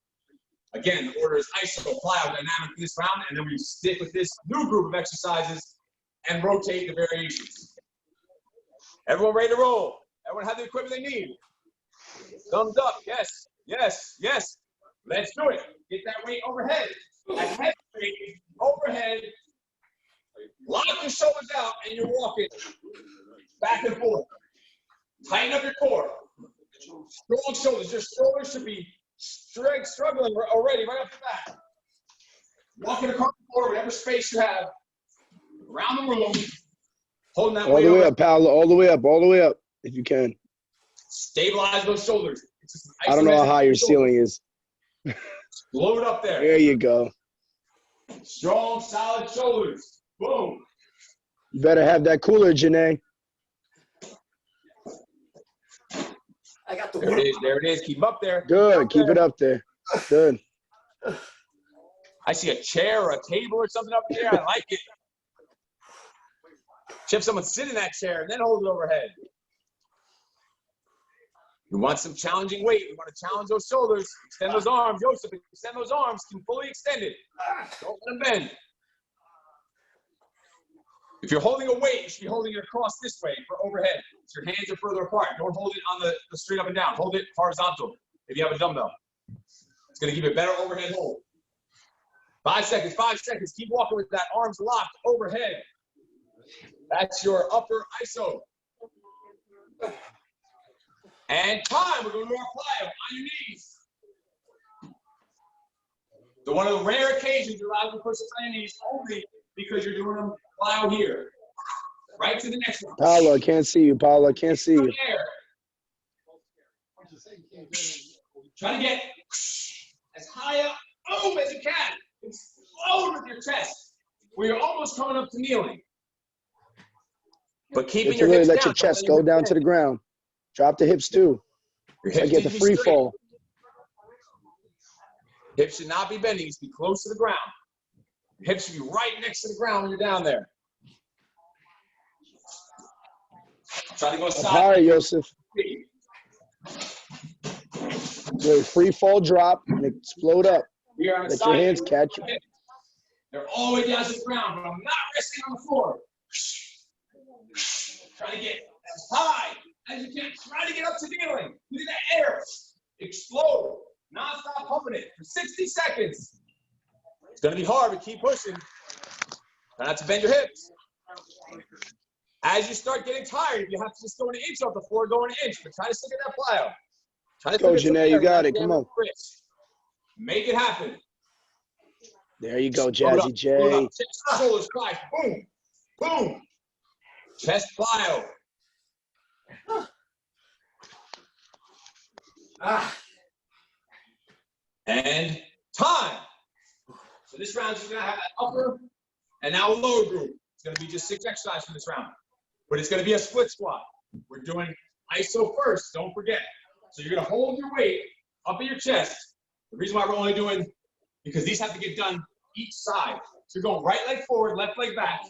[SPEAKER 2] Again, the order is iso, plyo, dynamic for this round, and then we stick with this new group of exercises and rotate the variations. Everyone ready to roll? Everyone have the equipment they need? Thumbs up, yes, yes, yes. Let's do it. Get that weight overhead. That head weight overhead. Lock your shoulders out and you're walking back and forth. Tighten up your core. Strong shoulders. Your shoulders should be struggling already right off the bat. Walking across the floor, whatever space you have, around the room, holding that
[SPEAKER 1] All
[SPEAKER 2] weight
[SPEAKER 1] the way
[SPEAKER 2] over.
[SPEAKER 1] up, pal. All the way up, if you can.
[SPEAKER 2] Stabilize those shoulders. It's just
[SPEAKER 1] I don't know how high your ceiling is.
[SPEAKER 2] Load up there.
[SPEAKER 1] There you go.
[SPEAKER 2] Strong, solid shoulders. Boom.
[SPEAKER 1] You better have that cooler, Janae.
[SPEAKER 4] I got the
[SPEAKER 2] There it is. There it is. Keep up there.
[SPEAKER 1] Good. Keep it up there. Good.
[SPEAKER 2] I see a chair or a table or something up there. I like it. Should have someone sit in that chair and then hold it overhead. We want some challenging weight. We want to challenge those shoulders. Extend those arms. Joseph, extend those arms. Keep fully extended. Don't let them bend. If you're holding a weight, you should be holding it across this way for overhead. So your hands are further apart. Don't hold it on the straight up and down. Hold it horizontal if you have a dumbbell. It's going to give you a better overhead hold. 5 seconds, 5 seconds. Keep walking with that arms locked overhead. That's your upper iso. And time, we're going to do our plyo on your knees. So one of the rare occasions you're allowed to push this on your knees only because you're doing them plyo here. Right to the next one.
[SPEAKER 1] Paolo, I can't see you. Paolo, I can't see you.
[SPEAKER 2] Try to get as high up as you can. Explode with your chest. Where you're almost coming up to kneeling. But keeping your hips
[SPEAKER 1] Let
[SPEAKER 2] down.
[SPEAKER 1] your chest go down to the ground. Drop the hips too. I get the free fall.
[SPEAKER 2] Hips should not be bending. You should be close to the ground. Your hips should be right next to the ground when you're down there. Try to go side.
[SPEAKER 1] All right, Joseph. Do a free fall drop and explode up.
[SPEAKER 2] Here on the
[SPEAKER 1] Let
[SPEAKER 2] side.
[SPEAKER 1] your hands catch.
[SPEAKER 2] They're all the way down to the ground, but I'm not resting on the floor. Try to get as high as you can. Try to get up to kneeling. Look at that air. Explode. Non-stop pumping it for 60 seconds. It's going to be hard, but keep pushing. Try not to bend your hips. As you start getting tired, if you have to just go an inch off the floor, go an inch, but try to stick at that plyo. Try to
[SPEAKER 1] Go, Janae, you got it. Come on.
[SPEAKER 2] Make it happen.
[SPEAKER 1] There you go, Jazzy J.
[SPEAKER 2] Chest, shoulders, thighs. Boom. Boom. Chest plyo. And time. So this round is going to have an upper and now a lower group. It's going to be just 6 exercises for this round. But it's going to be a split squat. We're doing iso first, don't forget. So you're going to hold your weight up in your chest. The reason why we're only doing, because these have to get done each side. So you're going right leg forward, left leg back.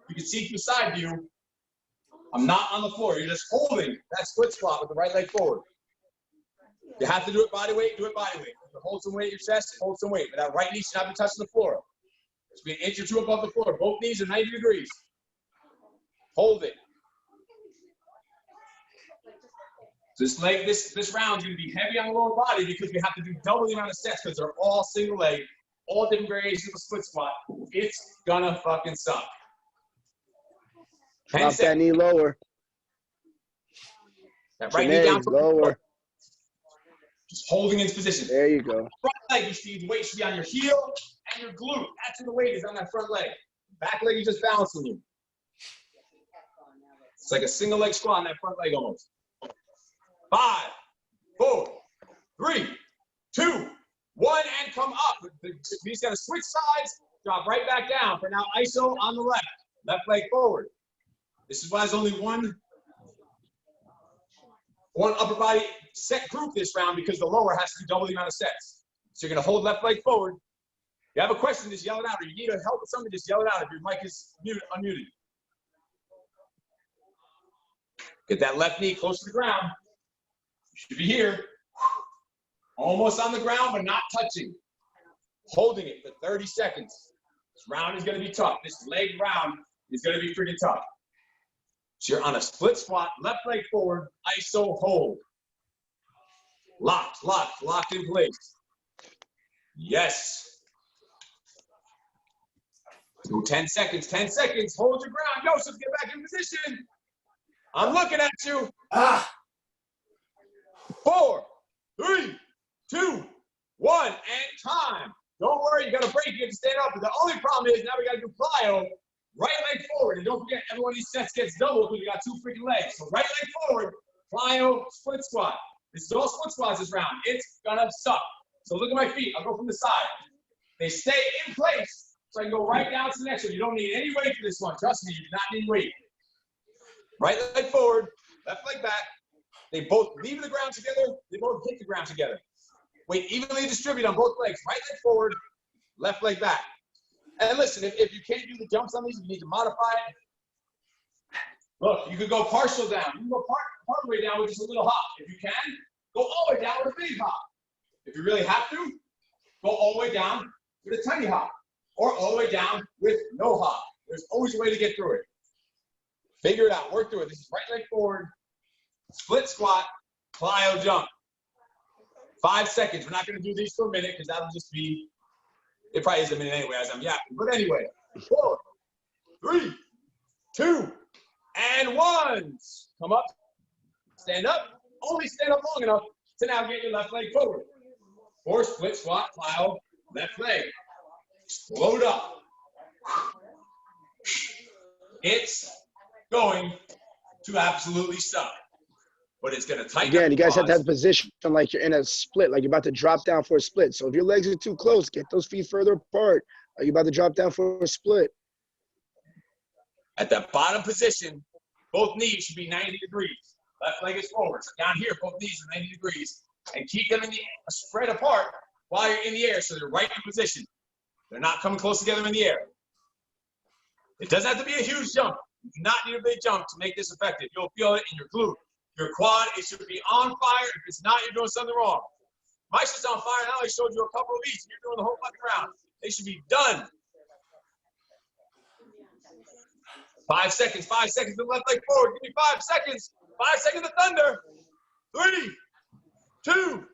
[SPEAKER 2] You can see through side view. I'm not on the floor. You're just holding that split squat with the right leg forward. You have to do it body weight, do it body weight. Hold some weight in your chest, hold some weight. But that right knee should not be touching the floor. It should be an inch or two above the floor. Both knees are 90 degrees. Hold it. This leg, this round is going to be heavy on the lower body because we have to do double the amount of sets because they're all single leg, all different variations of a split squat. It's gonna fucking suck. 10
[SPEAKER 1] Drop that
[SPEAKER 2] seconds.
[SPEAKER 1] knee lower.
[SPEAKER 2] That right knee down.
[SPEAKER 1] Lower.
[SPEAKER 2] Just holding its position.
[SPEAKER 1] There you go.
[SPEAKER 2] Front leg, the weight should be on your heel and your glute. That's where the weight is, on that front leg. Back leg is just balancing you. It's like a single leg squat on that front leg almost. 5, 4, 3, 2, 1, and come up. He's got to switch sides, drop right back down. For now, iso on the left. Left leg forward. This is why there's only one upper body set group this round, because the lower has to do double the amount of sets. So you're going to hold left leg forward. If you have a question, just yell it out. Or you need help with something, just yell it out if your mic is unmuted. Get that left knee close to the ground. You should be here. Almost on the ground, but not touching. Holding it for 30 seconds. This round is going to be tough. This leg round is going to be freaking tough. So you're on a split squat, left leg forward, iso hold. Locked in place. Yes. So 10 seconds, hold your ground. Joseph, get back in position. I'm looking at you. 4, 3, 2, 1, and time. Don't worry, you got a break, you get to stand up. But the only problem is now we got to do plyo, right leg forward. And don't forget, every one of these sets gets doubled because we got 2 freaking legs. So right leg forward, plyo, split squat. This is all split squats this round. It's gonna suck. So look at my feet. I'll go from the side. They stay in place, so I can go right down to the next one. You don't need any weight for this one. Trust me, you do not need weight. Right leg forward, left leg back. They both leave the ground together. They both hit the ground together. Weight evenly distributed on both legs. Right leg forward, left leg back. And listen, if you can't do the jumps on these, you need to modify it. Look, you could go partial down. You can go part of the way down with just a little hop. If you can, go all the way down with a big hop. If you really have to, go all the way down with a tiny hop. Or all the way down with no hop. There's always a way to get through it. Figure it out. Work through it. This is right leg forward, split squat, plyo jump. 5 seconds. We're not going to do these for a minute because that'll just be, it probably is a minute anyway as I'm yapping. But anyway, 4, 3, 2, and 1. Come up, stand up. Only stand up long enough to now get your left leg forward. Or split squat, plyo, left leg. Load up. It's going to absolutely suck. But it's going to tighten
[SPEAKER 1] Again,
[SPEAKER 2] up
[SPEAKER 1] you guys have to have
[SPEAKER 2] quads.
[SPEAKER 1] a position like you're in a split, like you're about to drop down for a split. So if your legs are too close, get those feet further apart. Like you're about to drop down for a split.
[SPEAKER 2] At that bottom position, both knees should be 90 degrees. Left leg is forward. So down here, both knees are 90 degrees. And keep them in the spread apart while you're in the air so they're right in position. They're not coming close together in the air. It doesn't have to be a huge jump. You do not need a big jump to make this effective. You'll feel it in your glute. Your quad, it should be on fire. If it's not, you're doing something wrong. My shit's on fire. I only showed you a couple of these. You're doing the whole fucking round. They should be done. 5 seconds. 5 seconds to the left leg forward. Give me 5 seconds. 5 seconds of thunder. 3, 2,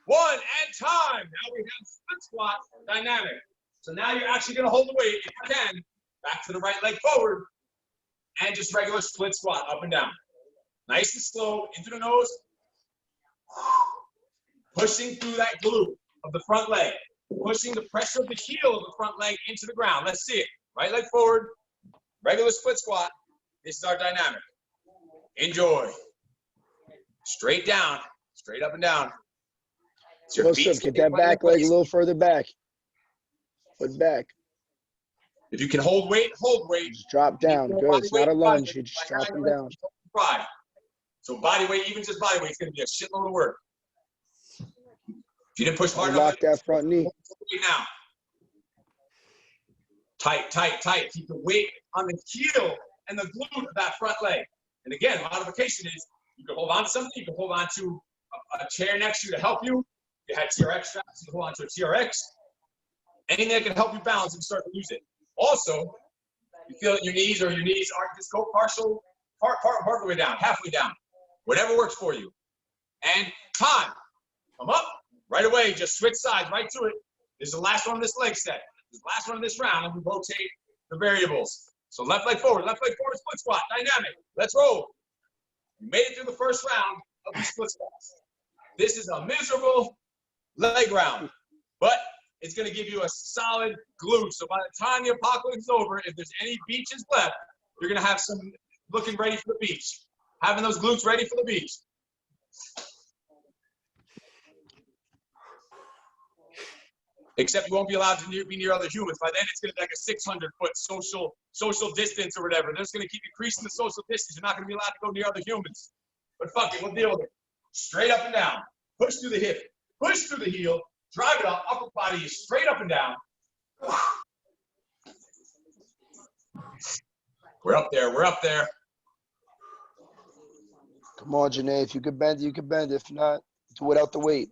[SPEAKER 2] 1, and time. Now we have split squat dynamic. So now you're actually going to hold the weight, if you can, back to the right leg forward, and just regular split squat up and down. Nice and slow, into the nose. Pushing through that glute of the front leg. Pushing the pressure of the heel of the front leg into the ground. Let's see it. Right leg forward, regular split squat. This is our dynamic. Enjoy. Straight down, straight up and down.
[SPEAKER 1] Joseph, get that back leg a little further back. Foot back.
[SPEAKER 2] If you can hold weight, hold weight.
[SPEAKER 1] Just drop down. Good. It's not a lunge. You're just dropping down.
[SPEAKER 2] So body weight, even just body weight, is going to be a shitload of work. If you didn't push hard enough,
[SPEAKER 1] Lock that front knee.
[SPEAKER 2] now. Tight, tight, tight. Keep the weight on the heel and the glute of that front leg. And again, modification is you can hold on to something. You can hold on to a chair next to you to help you. You had TRX straps. You can hold on to a TRX. Anything that can help you balance and start to lose it. Also, you feel that your knees aren't just go partial, part of the way down, halfway down. Whatever works for you. And time. Come up. Right away, just switch sides right to it. This is the last one of this leg set. This is the last one of this round, and we rotate the variables. So left leg forward, split squat, dynamic. Let's roll. You made it through the first round of the split squats. This is a miserable leg round, but it's going to give you a solid glute. So by the time the apocalypse is over, if there's any beaches left, you're going to have some looking ready for the beach. Having those glutes ready for the beach. Except you won't be allowed to be near other humans. By then, it's going to be like a 600-foot social distance or whatever. They're just going to keep increasing the social distance. You're not going to be allowed to go near other humans. But fuck it, we'll deal with it. Straight up and down. Push through the hip. Push through the heel. Drive it up. Upper body is straight up and down. We're up there. We're up there.
[SPEAKER 1] Come on, Janae. If you could bend, you could bend. If not, do it without the weight.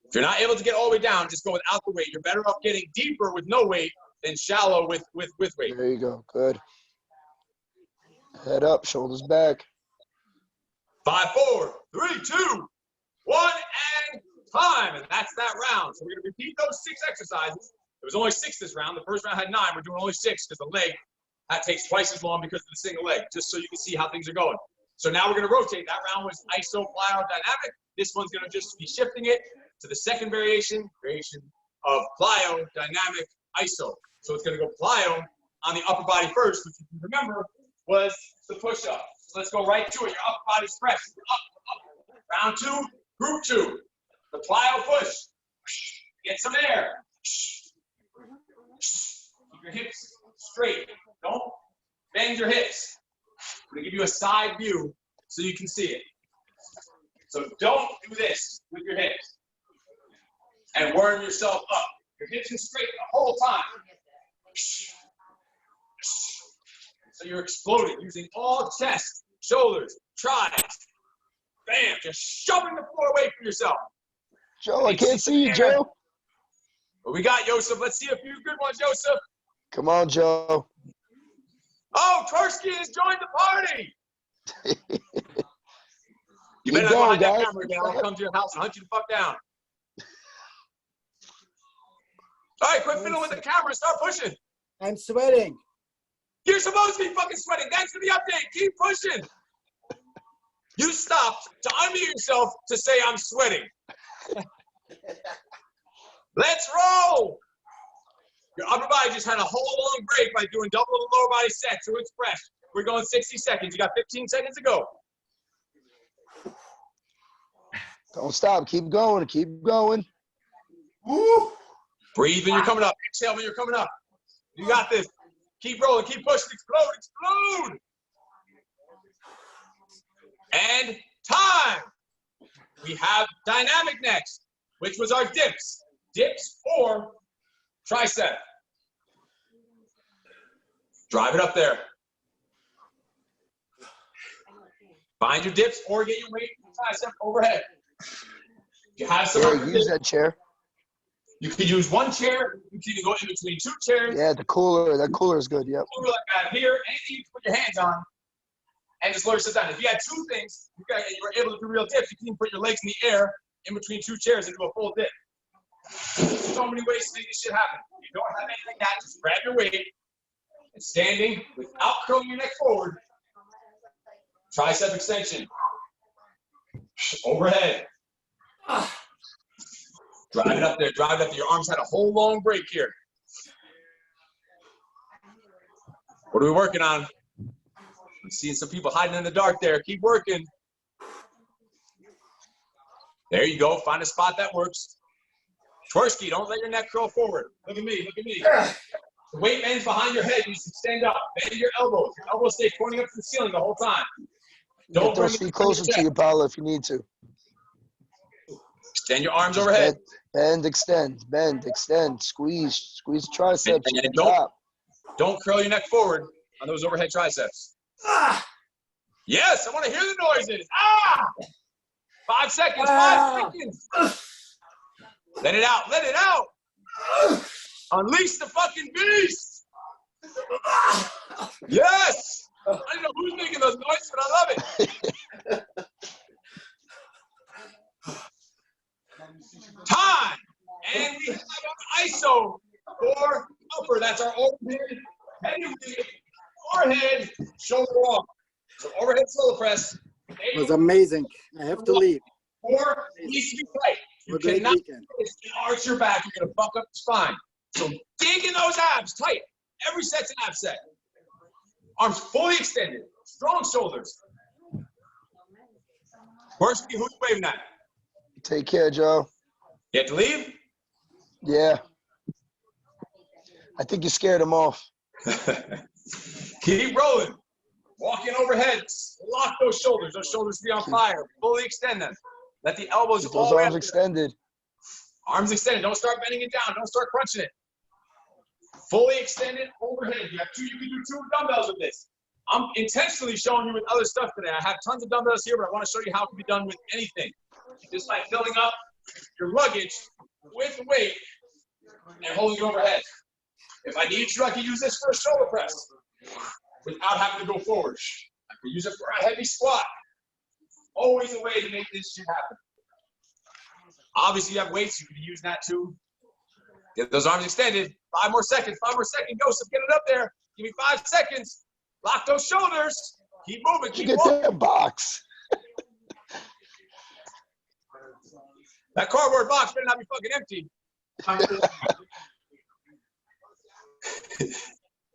[SPEAKER 2] If you're not able to get all the way down, just go without the weight. You're better off getting deeper with no weight than shallow with weight.
[SPEAKER 1] There you go. Good. Head up, shoulders back.
[SPEAKER 2] 5, 4, 3, 2, 1, and time. And that's that round. So we're going to repeat those 6 exercises. There was only 6 this round. The first round had 9. We're doing only 6 because the leg, that takes twice as long because of the single leg, just so you can see how things are going. So now we're going to rotate. That round was iso, plyo, dynamic. This one's going to just be shifting it to the second variation of plyo, dynamic, iso. So it's going to go plyo on the upper body first, which if you remember was the push-up. So let's go right to it. Your upper body's fresh. Up. Round 2, group 2. The plyo push. Get some air. Keep your hips straight. Don't bend your hips. I'm going to give you a side view so you can see it. So don't do this with your hips and worm yourself up. Your hips are straight the whole time. So you're exploding using all chest, shoulders, triceps. Bam, just shoving the floor away from yourself.
[SPEAKER 1] Joe, I can't see you, Joe.
[SPEAKER 2] What we got, Joseph? Let's see a few good ones, Joseph.
[SPEAKER 1] Come on, Joe.
[SPEAKER 2] Oh, Tversky has joined the party. You better not
[SPEAKER 1] Keep
[SPEAKER 2] go
[SPEAKER 1] going,
[SPEAKER 2] behind that
[SPEAKER 1] guys.
[SPEAKER 2] camera again. I'll come to your house and hunt you the fuck down. All right, quit fiddling with the camera and start pushing.
[SPEAKER 4] I'm sweating.
[SPEAKER 2] You're supposed to be fucking sweating. Thanks for the update. Keep pushing. You stopped to unmute yourself to say I'm sweating. Let's roll. Your upper body just had a whole long break by doing double the lower body set, so it's fresh. We're going 60 seconds. You got 15 seconds to go.
[SPEAKER 1] Don't stop. Keep going. Keep going.
[SPEAKER 2] Woo. Breathe when you're coming up. Exhale when you're coming up. You got this. Keep rolling. Keep pushing. Explode. Explode. And time. We have dynamic next, which was our dips. Dips or tricep. Drive it up there. Find your dips or get your weight tricep overhead. You have some.
[SPEAKER 1] Here, use that chair.
[SPEAKER 2] You can use one chair. You can even go in between 2 chairs.
[SPEAKER 1] Yeah, the cooler. That cooler is good. Yep.
[SPEAKER 2] Cooler like that here. Anything you can put your hands on and just lower yourself down. If you had 2 things, you were able to do real dips. You can even put your legs in the air in between 2 chairs and do a full dip. There's so many ways to make this shit happen. If you don't have anything like that, just grab your weight and standing without curling your neck forward. Tricep extension. Overhead. Drive it up there. Drive it up there. Your arms had a whole long break here. What are we working on? I'm seeing some people hiding in the dark there. Keep working. There you go. Find a spot that works. Tversky, don't let your neck curl forward. Look at me. Look at me. The weight bends behind your head. You stand up. Bend your elbows. Your elbows stay pointing up to the ceiling the whole time.
[SPEAKER 1] Don't those feet closer to you, Paula, if you need to.
[SPEAKER 2] Extend your arms overhead.
[SPEAKER 1] Bend, extend, bend, extend, squeeze the triceps.
[SPEAKER 2] And don't curl your neck forward on those overhead triceps. Yes, I want to hear the noises. 5 seconds, 5 seconds. Let it out, let it out. Unleash the fucking beast. Yes. I don't know who's making those noises, but I love it. So overhead shoulder press.
[SPEAKER 4] It was amazing. I have to leave.
[SPEAKER 2] 4 needs to be tight. You
[SPEAKER 4] Have a great
[SPEAKER 2] cannot
[SPEAKER 4] weekend.
[SPEAKER 2] arch your back. You're going to fuck up the spine. So dig in those abs tight. Every set's an ab set. Arms fully extended. Strong shoulders. Worski, who's waving at?
[SPEAKER 1] Take care, Joe.
[SPEAKER 2] You have to leave?
[SPEAKER 1] Yeah. I think you scared him off.
[SPEAKER 2] Keep rolling. Walking overhead. Lock those shoulders. Those shoulders be on fire. Fully extend them. Let the elbows
[SPEAKER 1] Keep
[SPEAKER 2] all
[SPEAKER 1] those
[SPEAKER 2] the way
[SPEAKER 1] arms
[SPEAKER 2] up.
[SPEAKER 1] extended.
[SPEAKER 2] Arms extended. Don't start bending it down. Don't start crunching it. Fully extended overhead. You can do 2 dumbbells with this. I'm intentionally showing you with other stuff today. I have tons of dumbbells here, but I want to show you how it can be done with anything. Just by filling up your luggage with weight and holding it overhead. If I need to, I can use this for a shoulder press without having to go forward. I can use it for a heavy squat. Always a way to make this shit happen. Obviously, you have weights. You can use that too. Get those arms extended. 5 more seconds. 5 more seconds. Joseph, get it up there. Give me 5 seconds. Lock those shoulders. Keep moving. Keep
[SPEAKER 1] Get
[SPEAKER 2] walking.
[SPEAKER 1] that box.
[SPEAKER 2] That cardboard box better not be fucking empty.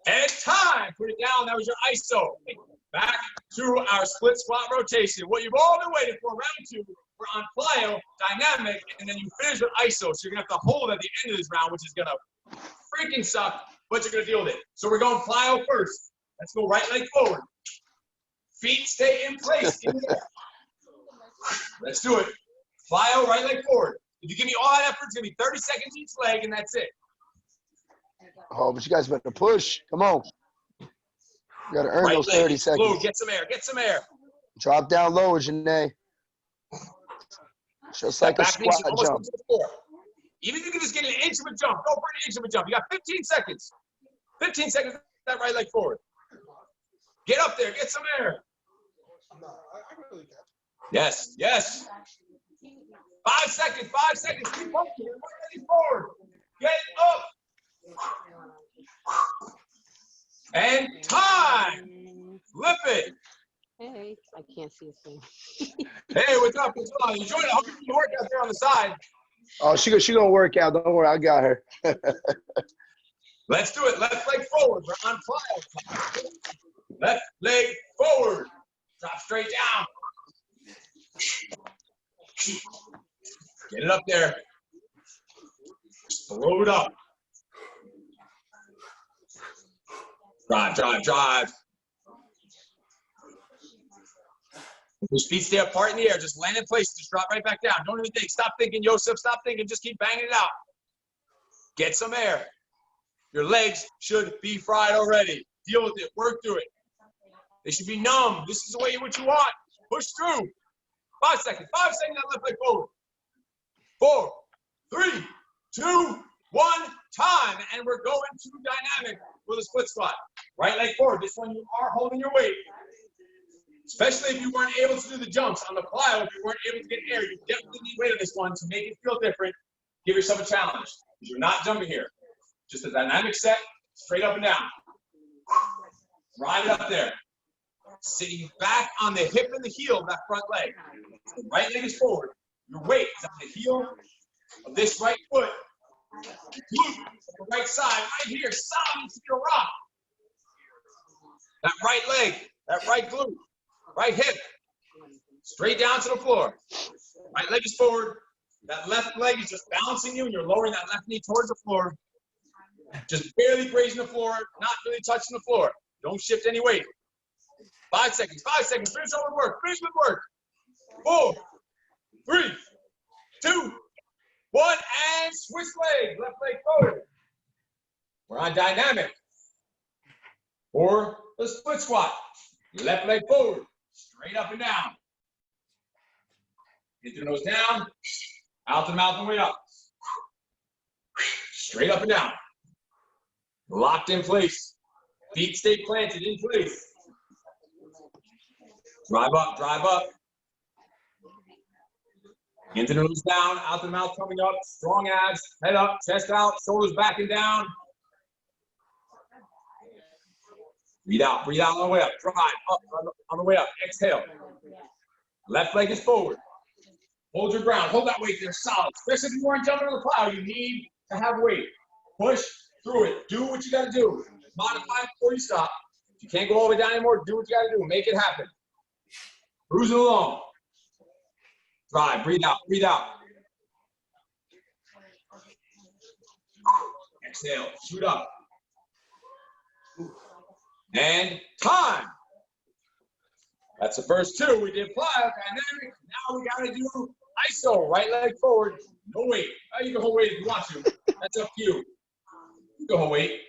[SPEAKER 2] And time. Put it down. That was your ISO. Back to our split squat rotation. What you've all been waiting for, round 2. We're on plyo, dynamic, and then you finish with ISO. So you're going to have to hold at the end of this round, which is going to freaking suck, but you're going to deal with it. So we're going plyo first. Let's go right leg forward. Feet stay in place. Let's do it. Plyo, right leg forward. If you give me all that effort, it's going to be 30 seconds each leg, and that's it.
[SPEAKER 1] Oh, but you guys better push. Come on. You got to earn
[SPEAKER 2] Right
[SPEAKER 1] those
[SPEAKER 2] leg,
[SPEAKER 1] 30 seconds.
[SPEAKER 2] Blue, get some air. Get some air.
[SPEAKER 1] Drop down lower, Janae. Just like a
[SPEAKER 2] Back knee should
[SPEAKER 1] squat
[SPEAKER 2] almost
[SPEAKER 1] jump.
[SPEAKER 2] come to the floor. Even if you can just get an inch of a jump, go for an inch of a jump. You got 15 seconds. 15 seconds, that right leg forward. Get up there, get some air. Yes, yes. 5 seconds, 5 seconds. Keep pushing, keep forward. Get up. And time. Flip it.
[SPEAKER 5] Hey, I can't see a thing.
[SPEAKER 2] Hey, what's up? What's on? You joined. I hope you work out there on the side.
[SPEAKER 1] Oh, she gonna work out. Don't worry, I got her.
[SPEAKER 2] Let's do it. Left leg forward. We're on plyo. Left leg forward. Drop straight down. Get it up there. Load it up. Drive, drive, drive. Those feet stay apart in the air. Just land in place. Just drop right back down. Don't even think. Stop thinking, Joseph. Stop thinking. Just keep banging it out. Get some air. Your legs should be fried already. Deal with it. Work through it. They should be numb. This is the way what you want. Push through. 5 seconds. 5 seconds on left leg forward. 4, 3, 2, 1. Time. And we're going to dynamic with a split squat. Right leg forward. This one you are holding your weight. Especially if you weren't able to do the jumps on the plyo, if you weren't able to get air, you definitely need weight on this one to make it feel different. Give yourself a challenge. You're not jumping here. Just a dynamic set, straight up and down. Ride it up there. Sitting back on the hip and the heel of that front leg. The right leg is forward. Your weight is on the heel of this right foot. Glute on the right side, right here, solid to your rock. That right leg, that right glute. Right hip, straight down to the floor. Right leg is forward. That left leg is just balancing you, and you're lowering that left knee towards the floor. Just barely grazing the floor, not really touching the floor. Don't shift any weight. 5 seconds, 5 seconds. Finish all the work, finish the work. 4, 3, 2, 1, and switch leg. Left leg forward. We're on dynamic. Or the split squat. Left leg forward. Straight up and down. Get your nose down, out the mouth and way up. Straight up and down. Locked in place. Feet stay planted in place. Drive up, drive up. Into the nose down, out the mouth coming up. Strong abs, head up, chest out, shoulders back and down. Breathe out on the way up. Drive up on the way up. Exhale. Left leg is forward. Hold your ground. Hold that weight there solid. Especially if you weren't jumping on the plow, you need to have weight. Push through it. Do what you got to do. Modify it before you stop. If you can't go all the way down anymore, do what you got to do. Make it happen. Cruising along. Drive. Breathe out. Breathe out. Exhale. Shoot up. And time. That's the first two. We did plyo, dynamic. Now we got to do iso. Right leg forward. No weight. You can hold weight if you want to. That's up to you. You can hold weight.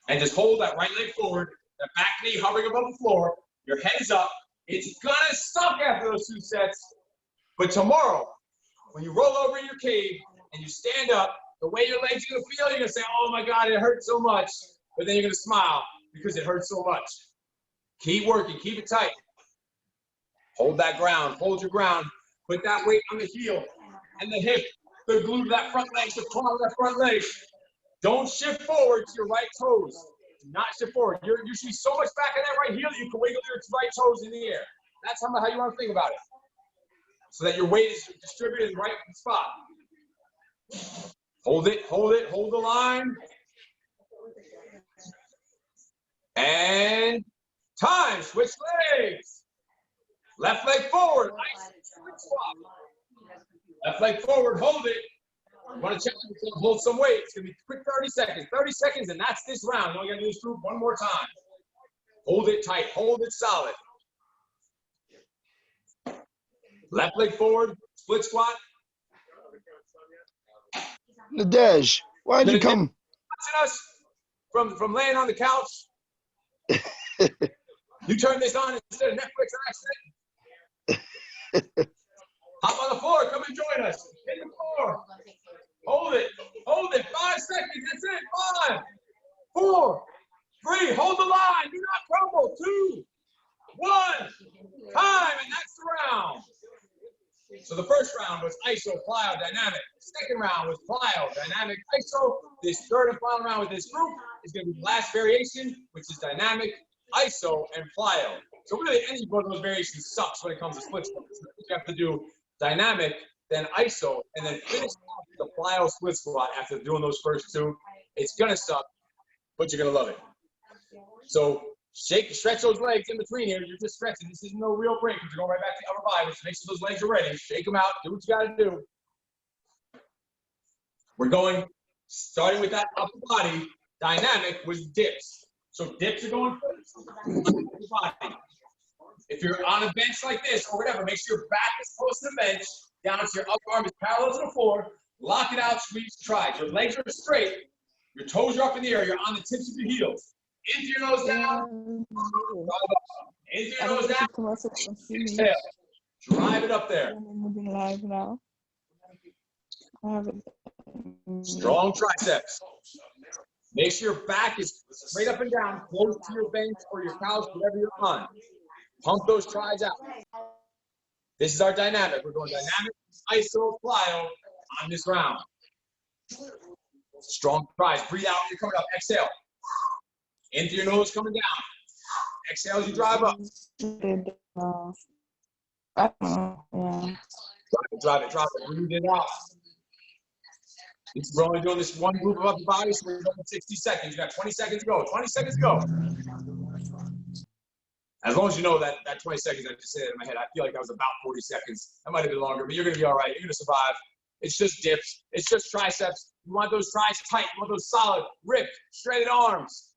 [SPEAKER 2] And just hold that right leg forward. That back knee hovering above the floor. Your head is up. It's going to suck after those 2 sets. But tomorrow, when you roll over in your cave and you stand up, the way your legs are going to feel, you're going to say, oh my God, it hurts so much. But then you're going to smile because it hurts so much. Keep working. Keep it tight. Hold that ground. Hold your ground. Put that weight on the heel and the hip, the glute of that front leg, the palm of that front leg. Don't shift forward to your right toes. Do not shift forward. You should be so much back on that right heel that you can wiggle your right toes in the air. That's how you want to think about it. So that your weight is distributed in the right spot. Hold it, hold the line. And time, switch legs. Left leg forward, nice switch swap. Left leg forward, hold it. You want to check, hold some weight. It's going to be quick 30 seconds. 30 seconds, and that's this round. All you got to do is group one more time. Hold it tight, hold it solid. Left leg forward, split squat.
[SPEAKER 1] Nadej, why'd you come?
[SPEAKER 2] Watching us from laying on the couch. You turn this on instead of Netflix or accident. Hop on the floor, come and join us. Hit the floor. Hold it, 5 seconds, that's it, 5, 4, 3, hold the line, do not crumble, 2, 1, time, and that's the round. So the first round was iso, plyo, dynamic. The second round was plyo, dynamic, iso. This third and final round with this group is going to be the last variation, which is dynamic, iso, and plyo. So really any one of those variations sucks when it comes to split squats. You have to do dynamic, then iso, and then finish off the plyo split squat after doing those first two. It's going to suck, but you're going to love it. So stretch those legs in between here. You're just stretching. This is no real break. You're going right back to the upper body, which makes sure those legs are ready. Shake them out. Do what you got to do. We're going, starting with that upper body, dynamic with dips. So dips are going first. If you're on a bench like this or whatever, make sure your back is close to the bench, down so your upper arm is parallel to the floor. Lock it out, squeeze, try. Your legs are straight. Your toes are up in the air. You're on the tips of your heels. Into your nose down. Into your nose down. Exhale. Drive it up there.
[SPEAKER 6] Live now.
[SPEAKER 2] Strong triceps. Make sure your back is straight up and down, close to your bench or your couch, whatever you're on. Pump those tries out. This is our dynamic. We're going dynamic, iso, plyo on this round. Strong tries. Breathe out. You're coming up. Exhale. Into your nose, coming down. Exhale as you drive up. Drive it. Breathe it out. We're only doing this one group of upper body, so we're going 60 seconds. You got 20 seconds to go. 20 seconds to go. As long as you know that 20 seconds, I just said it in my head. I feel like that was about 40 seconds. That might have been longer, but you're going to be all right. You're going to survive. It's just dips. It's just triceps. You want those tries tight. You want those solid, ripped, shredded arms.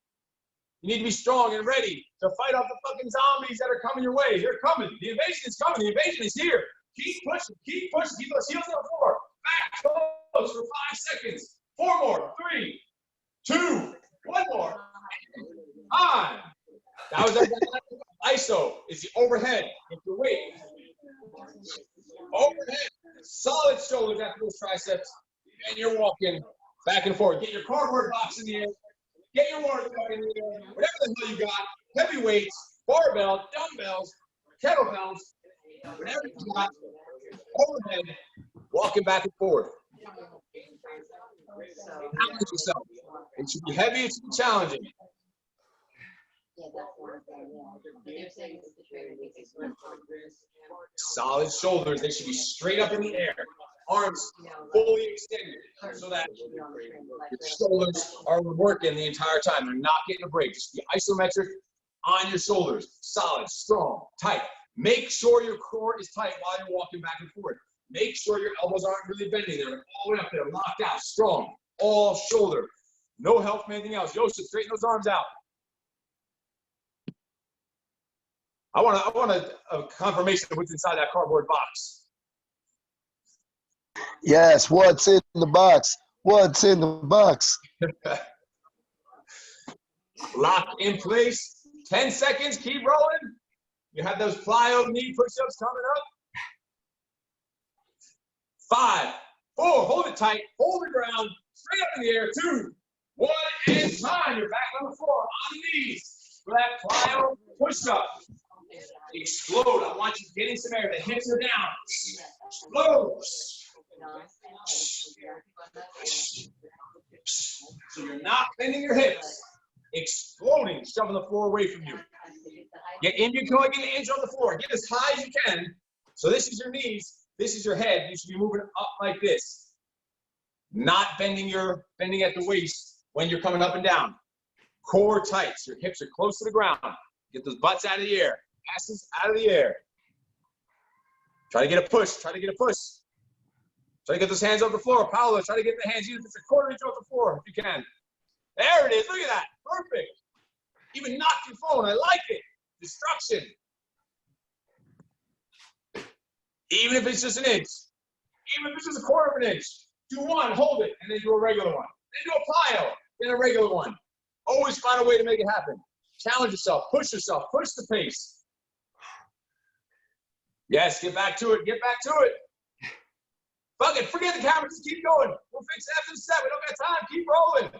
[SPEAKER 2] You need to be strong and ready to fight off the fucking zombies that are coming your way. They're coming. The invasion is coming. The invasion is here. Keep pushing. Keep pushing. Keep those heels on the floor. Back close for 5 seconds. 4 more. 3, 2, 1 more. Time. That was our iso. It's the overhead. It's the weight. Overhead. Solid shoulders after those triceps. And you're walking back and forth. Get your cardboard box in the air. Get your water cup in the air. Whatever the hell you got. Heavy weights, barbell, dumbbells, kettlebells, whatever you got. Overhead. Walking back and forth. Challenge yourself. It should be heavy. It should be challenging. Solid shoulders. They should be straight up in the air. Arms fully extended so that your shoulders are working the entire time. They're not getting a break. Just be isometric on your shoulders. Solid, strong, tight. Make sure your core is tight while you're walking back and forth. Make sure your elbows aren't really bending. They're all the way up there, locked out, strong, all shoulder. No help from anything else. Joseph, straighten those arms out. I want a confirmation of what's inside that cardboard box.
[SPEAKER 1] Yes, what's in the box? What's in the box?
[SPEAKER 2] Lock in place. 10 seconds. Keep rolling. You have those plyo knee push-ups coming up. 5, 4. Hold it tight. Hold the ground. Straight up in the air. 2, 1, and time. You're back on the floor on the knees for that plyo push-up. Explode. I want you getting some air. The hips are down. Explode. So you're not bending your hips. Exploding, shoving the floor away from you. Get in, you're going to get an inch on the floor. Get as high as you can. So this is your knees. This is your head. You should be moving up like this. Not bending at the waist when you're coming up and down. Core tight. So your hips are close to the ground. Get those butts out of the air. Asses out of the air. Try to get a push. Try to get a push. Try to get those hands off the floor. Paolo, try to get the hands even if it's a quarter inch off the floor if you can. There it is. Look at that. Perfect. Even knocked your phone. I like it. Destruction. Even if it's just an inch. Even if it's just a quarter of an inch. Do one, hold it, and then do a regular one. Then do a plyo, then a regular one. Always find a way to make it happen. Challenge yourself. Push the pace. Yes, get back to it. Get back to it. Fuck it. Forget the camera. Just keep going. We'll fix it after the set. We don't got time. Keep rolling.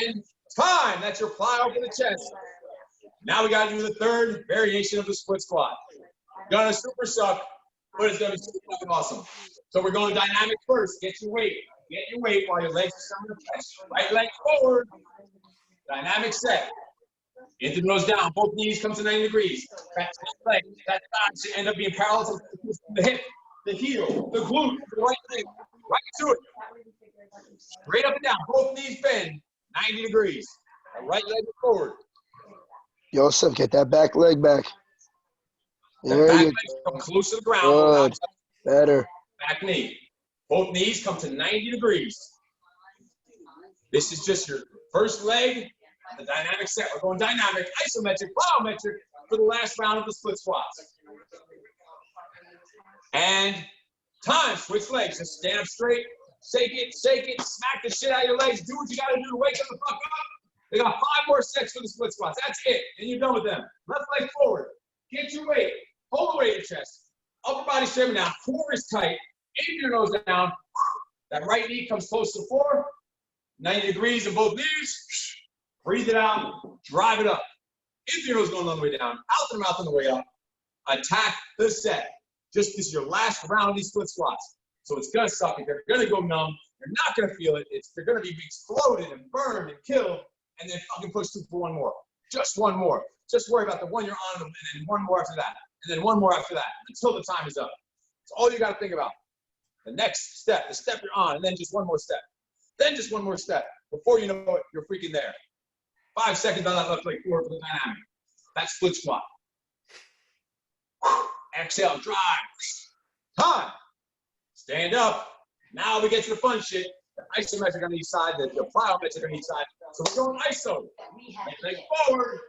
[SPEAKER 2] And time. That's your plyo for the chest. Now we got to do the third variation of the split squat. Gonna super suck, but it's gonna be super fucking awesome. So we're going dynamic first. Get your weight. Get your weight while your legs are on the chest. Right leg forward. Dynamic set. Get the nose down. Both knees come to 90 degrees. That leg, that thigh should end up being parallel to the hip, the heel, the glute, the right leg. Right to it. Straight up and down. Both knees bend 90 degrees. The right leg forward.
[SPEAKER 1] Joseph, get that back leg back.
[SPEAKER 2] The
[SPEAKER 1] There
[SPEAKER 2] back
[SPEAKER 1] you
[SPEAKER 2] leg come close to the ground.
[SPEAKER 1] Good. Better.
[SPEAKER 2] Back knee. Both knees come to 90 degrees. This is just your first leg, the dynamic set. We're going dynamic, isometric, plyometric for the last round of the split squats. And time, switch legs. Just stand up straight, shake it, smack the shit out of your legs. Do what you gotta do to wake them the fuck up. They got 5 more sets for the split squats. That's it. And you're done with them. Left leg forward. Get your weight. Hold the weight in your chest. Upper body straight down. Core is tight. Aim your nose down. That right knee comes close to the floor. 90 degrees in both knees. Breathe it out. Drive it up. Into your nose going all the way down. Out the mouth on the way up. Attack the set. This is your last round of these split squats. So it's going to suck. They're going to go numb. You're not going to feel it. They're going to be exploded and burned and killed. And then fucking push through for one more. Just one more. Just worry about the one you're on and then one more after that. And then one more after that until the time is up. That's all you got to think about. The next step, the step you're on, and then just one more step. Then just one more step. Before you know it, you're freaking there. 5 seconds on that left leg forward for the dynamic. That's split squat. Exhale, drive. Time. Stand up. Now we get to the fun shit. The isometric on each side, the plyometric on each side. So we're going iso. Leg forward.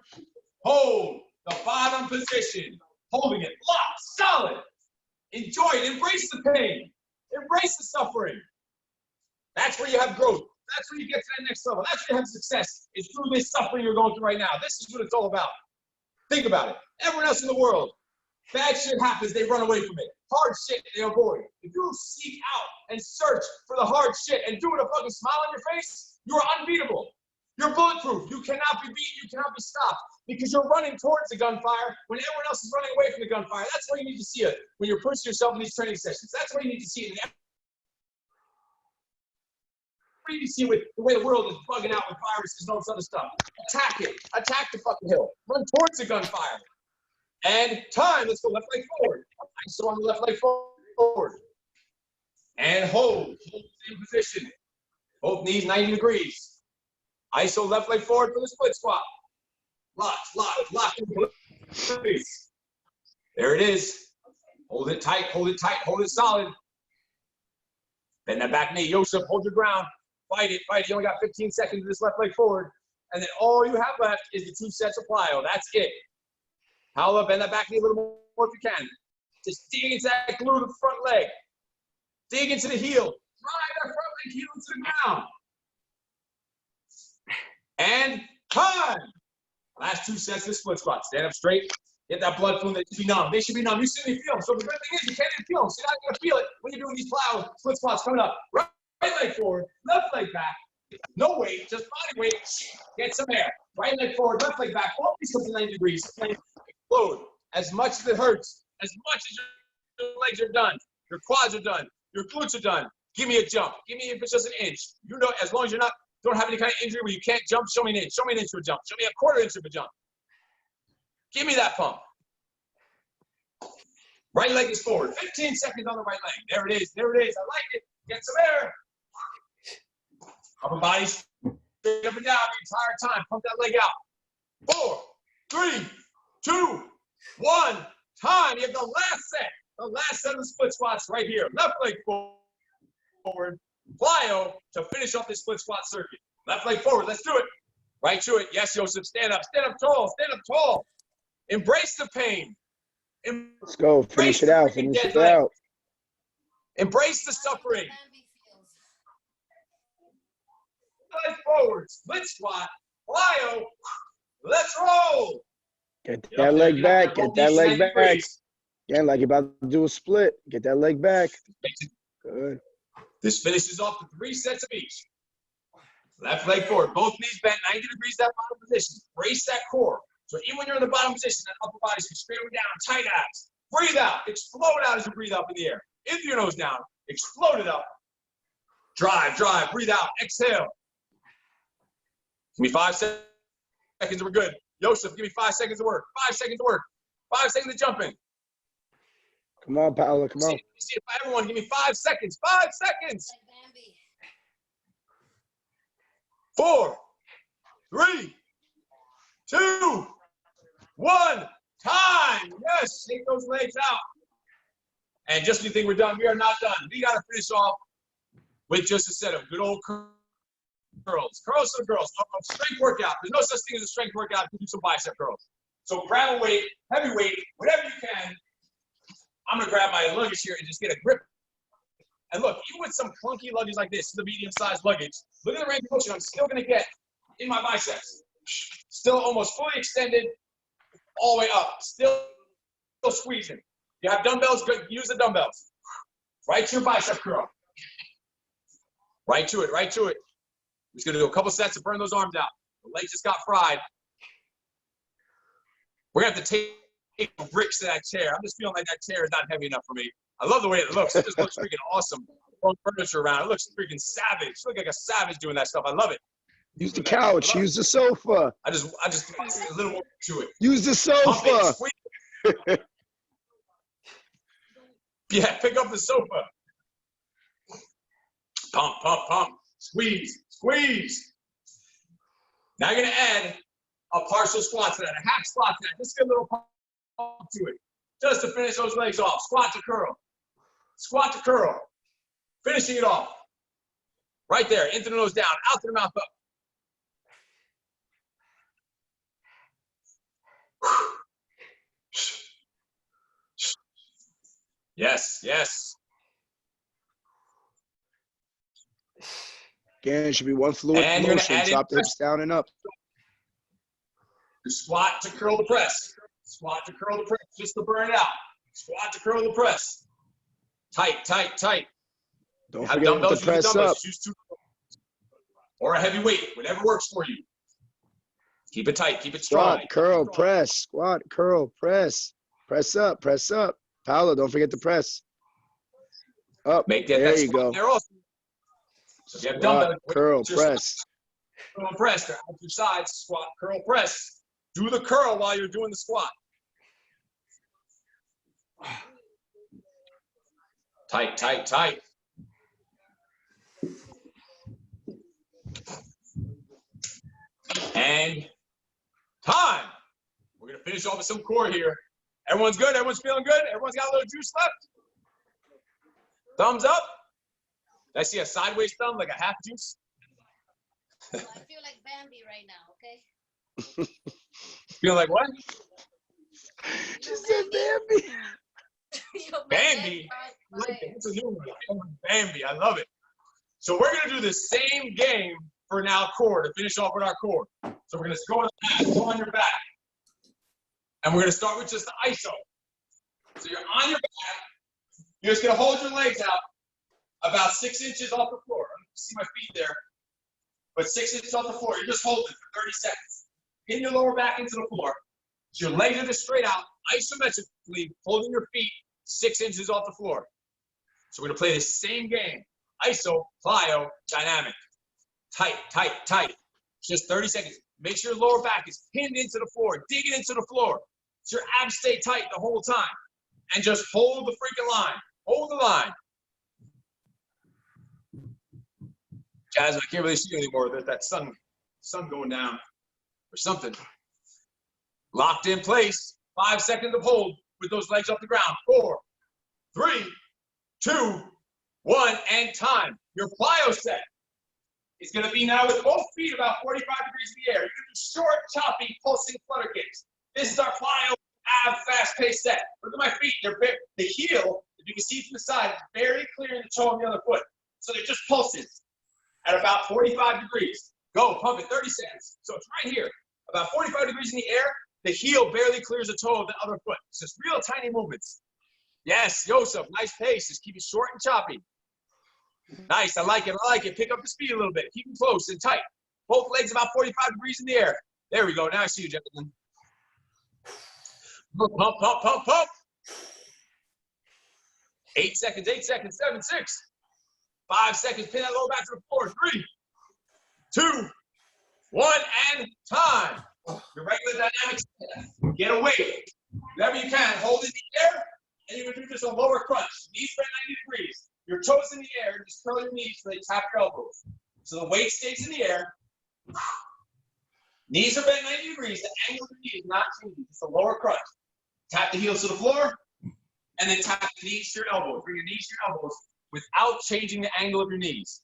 [SPEAKER 2] Hold the bottom position. Holding it. Locked. Solid. Enjoy it. Embrace the pain. Embrace the suffering. That's where you have growth. That's where you get to that next level. That's where you have success. It's through this suffering you're going through right now. This is what it's all about. Think about it. Everyone else in the world, bad shit happens, they run away from it. Hard shit, they avoid. If you seek out and search for the hard shit and do it with a fucking smile on your face, you are unbeatable. You're bulletproof. You cannot be beaten. You cannot be stopped because you're running towards the gunfire when everyone else is running away from the gunfire. That's where you need to see it when you're pushing yourself in these training sessions. That's where you need to see it. crazy with the way the world is bugging out with viruses and all this other stuff. Attack it. Attack the fucking hill. Run towards the gunfire. And time. Let's go left leg forward. ISO on the left leg forward. And hold. Hold the same position. Both knees 90 degrees. ISO left leg forward for the split squat. Lock, in place. There it is. Hold it tight, hold it solid. Bend that back knee. Joseph, hold your ground. Fight it. You only got 15 seconds of this left leg forward. And then all you have left is the 2 sets of plyo. That's it. Paolo, bend that back knee a little more if you can. Just dig into that glue to the front leg. Dig into the heel. Drive that front leg heel into the ground. And time. Last 2 sets of the split squat. Stand up straight. Get that blood flow. They should be numb. You shouldn't even feel them. So the good thing is you can't even feel them. So you're not going to feel it when you're doing these plyo split squats coming up. Right leg forward, left leg back. No weight, just body weight. Get some air. Right leg forward, left leg back. All these come to 90 degrees. Explode. As much as it hurts, as much as your legs are done, your quads are done, your glutes are done. Give me a jump. Give me if it's just an inch. You know, as long as you're not don't have any kind of injury where you can't jump, show me an inch. Show me an inch of a jump. Show me a quarter inch of a jump. Give me that pump. Right leg is forward. 15 seconds on the right leg. There it is. I like it. Get some air. Upper body straight up and down the entire time. Pump that leg out. 4, 3, 2, 1. Time. You have the last set. The last set of the split squats right here. Left leg forward. Plyo to finish off this split squat circuit. Left leg forward. Let's do it. Right to it. Yes, Joseph. Stand up. Stand up tall. Stand up tall. Embrace the pain.
[SPEAKER 1] Let's go. Finish it out.
[SPEAKER 2] Embrace the suffering. Leg forward. Split squat. Plyo. Let's roll.
[SPEAKER 1] Get that leg back. Get that leg back. Again, like you're about to do a split. Get that leg back. Good.
[SPEAKER 2] This finishes off the 3 sets of each. Left leg forward. Both knees bent 90 degrees that bottom position. Brace that core. So even when you're in the bottom position, that upper body is straight down, tight abs. Breathe out. Explode out as you breathe up in the air. In through your nose down. Explode it up. Drive. Breathe out. Exhale. Give me 5 seconds and we're good. Joseph, give me 5 seconds of work. 5 seconds of work. 5 seconds of jumping.
[SPEAKER 1] Come on, Paolo. Come on.
[SPEAKER 2] See if everyone, give me 5 seconds. 5 seconds. 4, 3, 2, 1. Time. Yes, take those legs out. And just when you think we're done, we are not done. We got to finish off with just a set of good old curls. Curls for the girls. A strength workout. There's no such thing as a strength workout if you do some bicep curls. So grab a weight, heavy weight, whatever you can. I'm going to grab my luggage here and just get a grip. And look, even with some clunky luggage like this, the medium-sized luggage, look at the range of motion I'm still going to get in my biceps. Still almost fully extended all the way up. Still squeezing. You have dumbbells, good. Use the dumbbells. Right to your bicep curl. Right to it. We're just going to do a couple sets to burn those arms out. The legs just got fried. We're going to have to take bricks to that chair. I'm just feeling like that chair is not heavy enough for me. I love the way it looks. It just looks freaking awesome. Throwing furniture around. It looks freaking savage. Look like a savage doing that stuff. I love it.
[SPEAKER 1] Use the couch. Use the sofa.
[SPEAKER 2] I just a little more to it.
[SPEAKER 1] Use the sofa.
[SPEAKER 2] Yeah, pick up the sofa. Pump. Squeeze. Now you're going to add a partial squat to that, a half squat to that. Just get a little pump to it. Just to finish those legs off. Squat to curl. Finishing it off. Right there. Into the nose down. Out to the mouth up. Yes.
[SPEAKER 1] Again, it should be one fluid motion. Drop the hips down and up.
[SPEAKER 2] Squat to curl the press. Just to burn it out. Squat to curl the press. Tight.
[SPEAKER 1] Don't forget to press up.
[SPEAKER 2] Or a heavy weight, whatever works for you. Keep it tight. Keep it strong.
[SPEAKER 1] Squat, curl, press. Squat, curl, press. Press up. Paolo, don't forget to press. Up.
[SPEAKER 2] Make that
[SPEAKER 1] there you go.
[SPEAKER 2] There also. So if you have dumbbells,
[SPEAKER 1] Curl, press.
[SPEAKER 2] curl and press. They're out your sides, squat, curl, press. Do the curl while you're doing the squat. Tight, tight, tight. And time. We're going to finish off with some core here. Everyone's good? Everyone's feeling good? Everyone's got a little juice left? Thumbs up. Did I see a sideways thumb, like a half juice?
[SPEAKER 6] I feel like Bambi right now, okay?
[SPEAKER 2] Feel like what?
[SPEAKER 1] She said Bambi.
[SPEAKER 6] Yo, my
[SPEAKER 2] Bambi.
[SPEAKER 6] legs are
[SPEAKER 2] It's a new one. Bambi, I love it. So we're gonna do the same game for now core to finish off with our core. So we're gonna go on the back, go on your back. And we're gonna start with just the iso. So you're on your back, you're just gonna hold your legs out about 6 inches off the floor. I don't see my feet there, but 6 inches off the floor. You're just holding for 30 seconds. Pin your lower back into the floor. So your legs are just straight out, isometrically holding your feet 6 inches off the floor. So we're gonna play the same game. Iso, plyo, dynamic. Tight, tight, tight. Just 30 seconds. Make sure your lower back is pinned into the floor, digging into the floor. So your abs stay tight the whole time. And just hold the freaking line. Hold the line. Jasmine, I can't really see you anymore. There's that sun going down or something. Locked in place. 5 seconds of hold with those legs off the ground. 4, 3, 2, 1, and time. Your plyo set is going to be now with both feet about 45 degrees in the air. You're going to do short, choppy, pulsing flutter kicks. This is our plyo ab fast-paced set. Look at my feet. They're big. The heel, if you can see from the side, is very clear in the toe of the other foot. So they're just pulses at about 45 degrees. Go, pump it, 30 seconds. So it's right here. About 45 degrees in the air, the heel barely clears the toe of the other foot. It's just real tiny movements. Yes, Yosef, nice pace. Just keep it short and choppy. Nice, I like it, I like it. Pick up the speed a little bit. Keep them close and tight. Both legs about 45 degrees in the air. There we go, now I see you, gentlemen. Pump, pump, pump, pump, pump. 8 seconds, 8 seconds, 7, 6. 5 seconds, pin that lower back to the floor. 3, 2, 1, and time. Your regular dynamic set. Get away. Whatever you can, hold it in the air, and you're gonna do just a lower crunch. Knees bent 90 degrees. Your toes in the air, just curl your knees so they tap your elbows. So the weight stays in the air. Knees are bent 90 degrees. The angle of your knee is not changing. It's a lower crunch. Tap the heels to the floor, and then tap the knees to your elbows. Bring your knees to your elbows without changing the angle of your knees.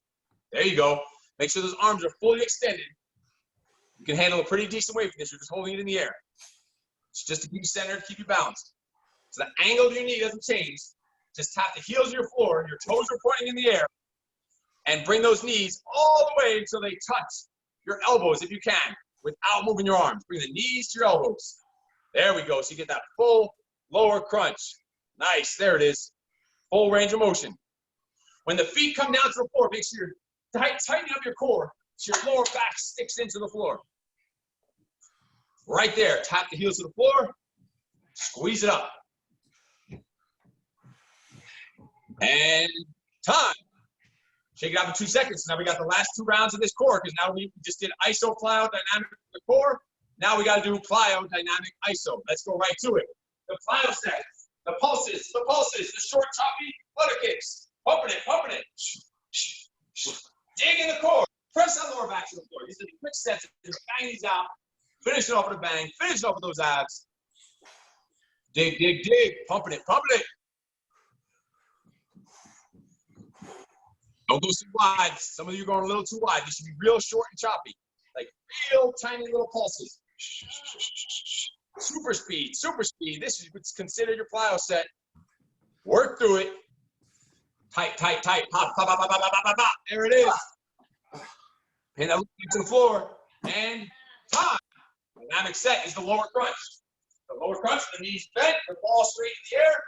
[SPEAKER 2] There you go. Make sure those arms are fully extended. You can handle a pretty decent weight for this. You're just holding it in the air. It's just to keep you centered, keep you balanced. So the angle of your knee doesn't change. Just tap the heels of your floor, your toes are pointing in the air, and bring those knees all the way until they touch your elbows if you can, without moving your arms. Bring the knees to your elbows. There we go. So you get that full lower crunch. Nice. There it is. Full range of motion. When the feet come down to the floor, make sure you're tightening up your core so your lower back sticks into the floor. Right there. Tap the heels to the floor. Squeeze it up. And time. Shake it out for 2 seconds. Now we got the last 2 rounds of this core because now we just did iso, plyo, dynamic for the core. Now we got to do plyo, dynamic, iso. Let's go right to it. The plyo set, the pulses, the short, choppy flutter kicks. Pumping it. Dig in the core. Press that lower back to the floor. These are the quick sets. Just bang these out. Finish it off with a bang. Finish it off with those abs. Dig. Pumping it. Don't go too wide. Some of you are going a little too wide. This should be real short and choppy. Like real tiny little pulses. Super speed. This is what's considered your plyo set. Work through it. Tight. Pop. There it is. Pin that to the floor. And time. Dynamic set is the lower crunch. The lower crunch, the knees bent, the ball straight in the air.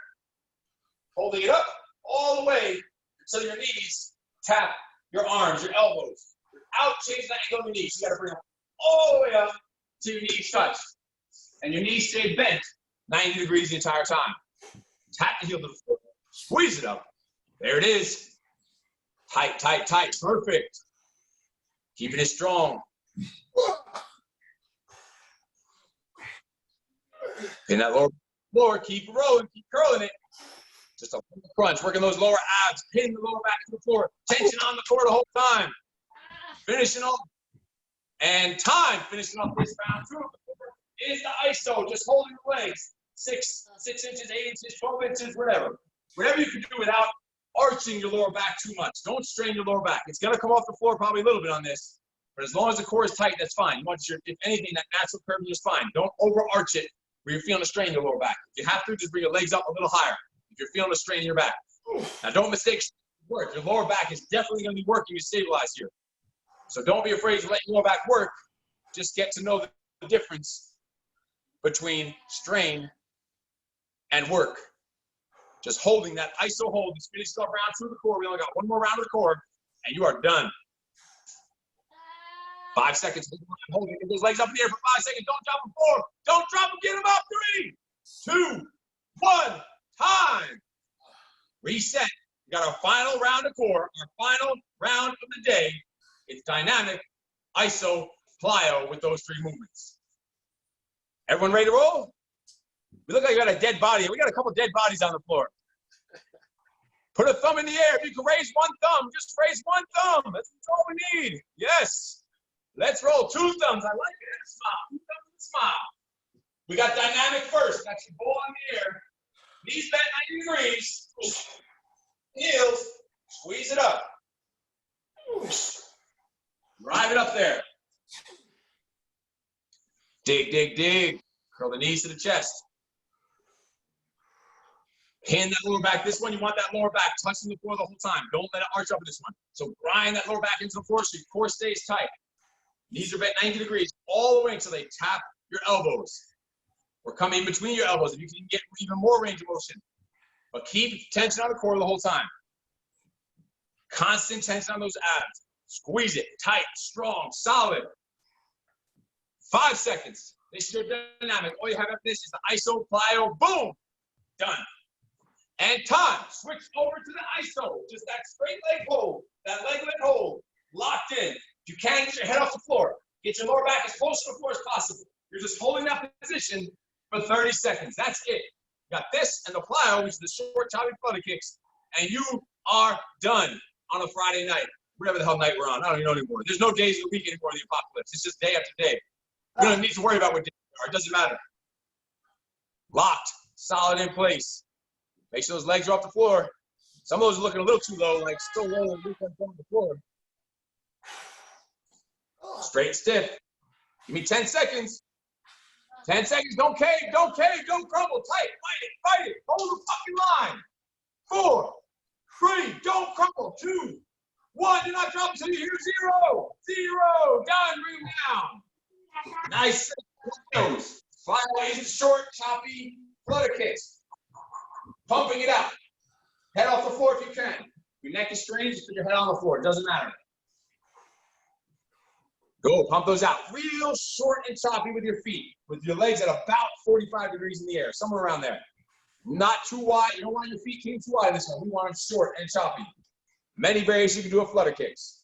[SPEAKER 2] Holding it up all the way until your knees tap your arms, your elbows. Without changing the angle of your knees. You got to bring them all the way up till your knees touch. And your knees stay bent 90 degrees the entire time. Tap the heel to the floor. Squeeze it up. There it is. Tight, tight, tight. Perfect. Keeping it strong. Pin that lower floor. Keep rolling. Keep curling it. Just a crunch. Working those lower abs. Pinning the lower back to the floor. Tension on the core the whole time. Finishing off. And time. Finishing off this round 2 is the ISO. Just holding the legs. 6 inches, 8 inches, 12 inches, whatever. Whatever you can do without arching your lower back too much. Don't strain your lower back. It's going to come off the floor probably a little bit on this. But as long as the core is tight, that's fine. You want your, if anything, that natural curve in your spine. Don't overarch it where you're feeling a strain in your lower back. If you have to, just bring your legs up a little higher if you're feeling a strain in your back. Now, don't mistake work. Your lower back is definitely going to be working to stabilize here. So don't be afraid to let your lower back work. Just get to know the difference between strain and work. Just holding that ISO hold. Just finish up round 2 of the core. We only got 1 more round of the core, and you are done. 5 seconds. Hold it. Get those legs up in the air for 5 seconds. Don't drop them. 4. Don't drop them. Get them up. 3, 2, 1. Time. Reset. We got our final round of core. Our final round of the day. It's dynamic, ISO, plyo with those 3 movements. Everyone ready to roll? We look like we got a dead body. We got a couple dead bodies on the floor. Put a thumb in the air. If you can raise 1 thumb, just raise 1 thumb. That's all we need. Yes. Let's roll 2 thumbs. I like it. And a smile. 2 thumbs and a smile. We got dynamic first. That's your ball in the air. Knees bent 90 degrees. Heels. Squeeze it up. Drive it up there. Dig, dig, dig. Curl the knees to the chest. Pin that lower back. This one, you want that lower back touching the floor the whole time. Don't let it arch up in this one. So grind that lower back into the floor so your core stays tight. Knees are bent 90 degrees all the way until they tap your elbows. Or come in between your elbows if you can get even more range of motion. But keep tension on the core the whole time. Constant tension on those abs. Squeeze it, tight, strong, solid. 5 seconds. This is your dynamic. All you have after this is the ISO, plyo, boom, done. And time. Switch over to the ISO. Just that straight leg hold, that leg hold, locked in. If you can, get your head off the floor. Get your lower back as close to the floor as possible. You're just holding that position for 30 seconds. That's it. You got this and the plyo, which is the short, choppy flutter kicks, and you are done on a Friday night. Whatever the hell night we're on. I don't even know anymore. There's no days of the week anymore in the apocalypse. It's just day after day. You don't need to worry about what days are. It doesn't matter. Locked, solid in place. Make sure those legs are off the floor. Some of those are looking a little too low, like still rolling on the floor. Straight and stiff. Give me 10 seconds. 10 seconds. Don't cave. Don't cave. Don't crumble. Tight. Fight it. Fight it. Hold the fucking line. 4, 3. Don't crumble. 2, 1. Do not drop until you hear 0. 0. Done. Bring them down. Nice. Fly away is short, choppy flutter kicks. Pumping it out. Head off the floor if you can. Your neck is strained, just put your head on the floor. It doesn't matter. Go, pump those out. Real short and choppy with your feet. With your legs at about 45 degrees in the air, somewhere around there. Not too wide. You don't want your feet too wide in this one. We want them short and choppy. Many variations you can do of flutter kicks.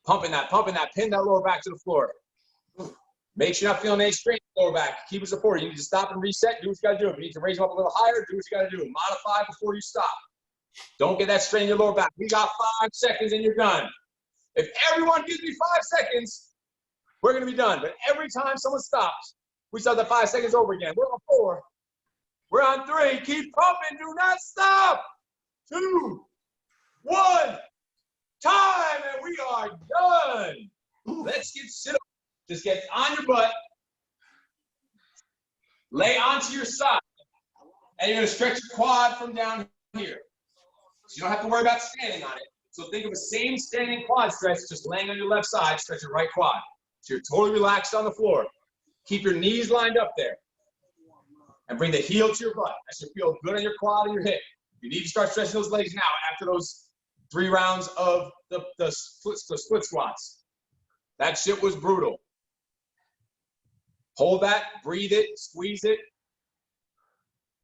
[SPEAKER 2] Pumping that. Pin that lower back to the floor. Make sure you're not feeling any strain in the lower back. Keep it supported. You need to stop and reset. Do what you got to do. If you need to raise them up a little higher, do what you got to do. Modify before you stop. Don't get that strain in your lower back. We got 5 seconds and you're done. If everyone gives me 5 seconds, we're going to be done. But every time someone stops, we start the 5 seconds over again. We're on 4. We're on 3. Keep pumping. Do not stop. 2, 1. Time. And we are done. Let's get sit up. Just get on your butt. Lay onto your side. And you're going to stretch your quad from down here. So you don't have to worry about standing on it. So think of a same standing quad stretch, just laying on your left side, stretch your right quad. So you're totally relaxed on the floor. Keep your knees lined up there. And bring the heel to your butt. That should feel good on your quad and your hip. You need to start stretching those legs now after those 3 rounds of the split squats. That shit was brutal. Hold that, breathe it, squeeze it.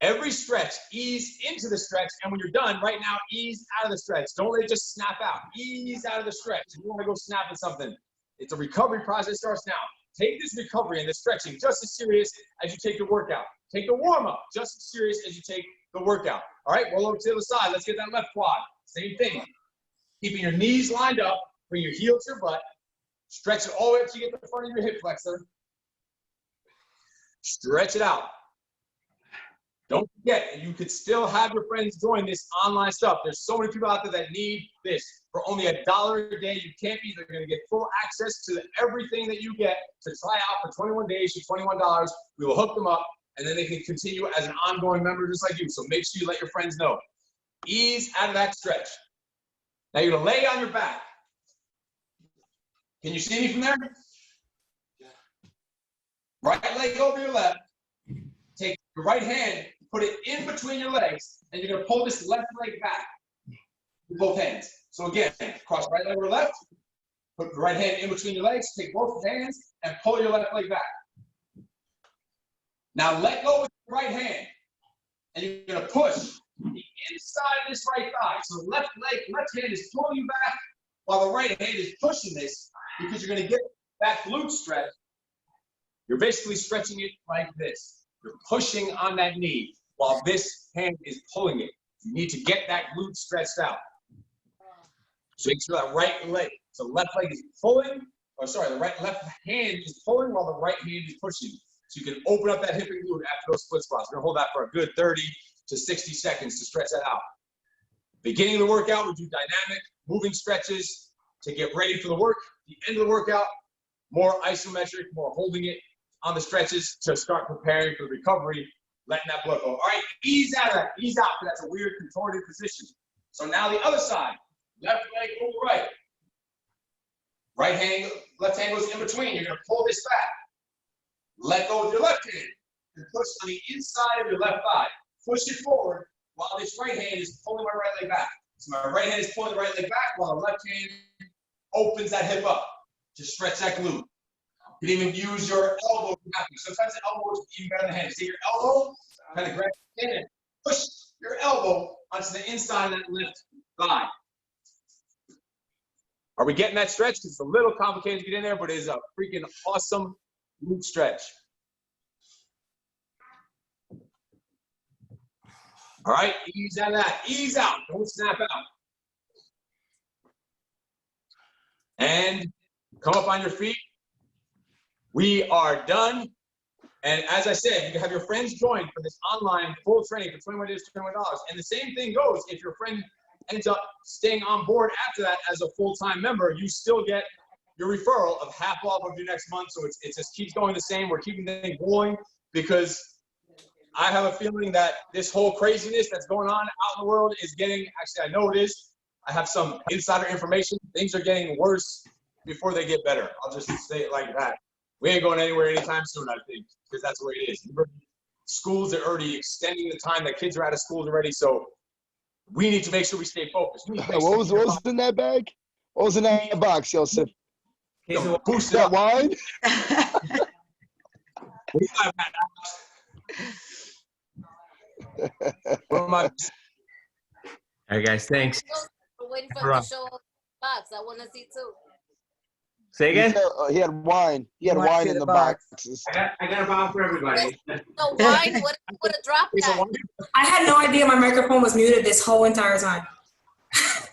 [SPEAKER 2] Every stretch, ease into the stretch, and when you're done, right now, ease out of the stretch. Don't let it just snap out. Ease out of the stretch. If you want to go snap at something, it's a recovery process starts now. Take this recovery and the stretching just as serious as you take your workout. Take the warm-up just as serious as you take the workout. All right, roll over to the other side. Let's get that left quad. Same thing. Keeping your knees lined up, bring your heel to your butt. Stretch it all the way up to you get the front of your hip flexor. Stretch it out. Don't forget, you could still have your friends join this online stuff. There's so many people out there that need this. For only $1 a day, you can't be. They're going to get full access to everything that you get to try out for 21 days for $21. We will hook them up, and then they can continue as an ongoing member just like you. So make sure you let your friends know. Ease out of that stretch. Now you're going to lay on your back. Can you see me from there? Right leg over your left. Take your right hand, put it in between your legs, and you're going to pull this left leg back with both hands. So again, cross right leg over left, put the right hand in between your legs, take both hands, and pull your left leg back. Now let go with your right hand, and you're going to push the inside of this right thigh. So left hand is pulling you back, while the right hand is pushing this, because you're going to get that glute stretch. You're basically stretching it like this. You're pushing on that knee while this hand is pulling it. You need to get that glute stretched out. So make sure that right leg, so left leg is pulling, or sorry, the left hand is pulling while the right hand is pushing. So you can open up that hip and glute after those split squats. We're gonna hold that for a good 30 to 60 seconds to stretch that out. Beginning of the workout, we do dynamic moving stretches to get ready for the work. The end of the workout, more isometric, more holding it on the stretches to start preparing for the recovery, letting that blood go. All right, ease out of that, ease out, because that's a weird contorted position. So now the other side, left leg over right. Right hand, left hand goes in between. You're gonna pull this back. Let go with your left hand and push on the inside of your left thigh. Push it forward while this right hand is pulling my right leg back. So my right hand is pulling the right leg back while the left hand opens that hip up to stretch that glute. You can even use your elbow if you have to. Sometimes the elbow is even better than the hand. Take your elbow, kind of grab your hand and push your elbow onto the inside of that left thigh. Are we getting that stretch? It's a little complicated to get in there, but it is a freaking awesome glute stretch. All right, ease out of that. Ease out. Don't snap out. And come up on your feet. We are done. And as I said, you can have your friends join for this online full training for 21 days, $21. And the same thing goes if your friend ends up staying on board after that as a full-time member, you still get your referral of half off of your next month. So it just keeps going the same. We're keeping things going because I have a feeling that this whole craziness that's going on out in the world is getting, actually, I know it is. I have some insider information. Things are getting worse before they get better. I'll just say it like that. We ain't going anywhere anytime soon, I think, because that's the way it is. Schools are already extending the time that kids are out of schools already, so we need to make sure we stay focused.
[SPEAKER 1] What was in that bag? What was in that box, Yosef?
[SPEAKER 2] Boost
[SPEAKER 1] that wine?
[SPEAKER 2] All
[SPEAKER 7] right, guys, thanks.
[SPEAKER 6] We're waiting for him to show up the box. I want to see too.
[SPEAKER 7] Say again?
[SPEAKER 1] He had wine. He had wine in the boxes.
[SPEAKER 7] I got a bottle for everybody.
[SPEAKER 6] No wine? What would have dropped that?
[SPEAKER 3] I had no idea my microphone was muted this whole entire time.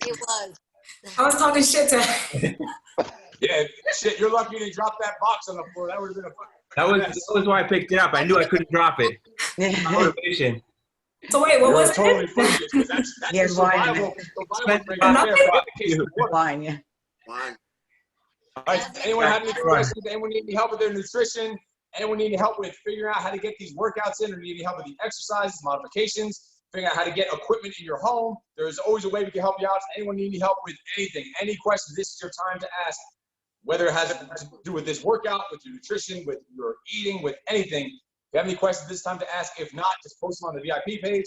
[SPEAKER 6] It was.
[SPEAKER 3] I was talking shit to
[SPEAKER 2] Yeah, shit, you're lucky you didn't drop that box on the floor. That would have been a
[SPEAKER 7] That was why I picked it up. I knew I couldn't drop it. Motivation.
[SPEAKER 3] So wait, what was
[SPEAKER 2] totally
[SPEAKER 3] it?
[SPEAKER 2] That's
[SPEAKER 8] Yeah,
[SPEAKER 2] survival.
[SPEAKER 8] Wine, yeah.
[SPEAKER 2] All right, anyone have any questions? Anyone need any help with their nutrition? Anyone need any help with figuring out how to get these workouts in, or need any help with the exercises, modifications, figuring out how to get equipment in your home? There's always a way we can help you out. Anyone need any help with anything, any questions, this is your time to ask. Whether it has to do with this workout, with your nutrition, with your eating, with anything. If you have any questions, this time to ask. If not, just post them on the VIP page.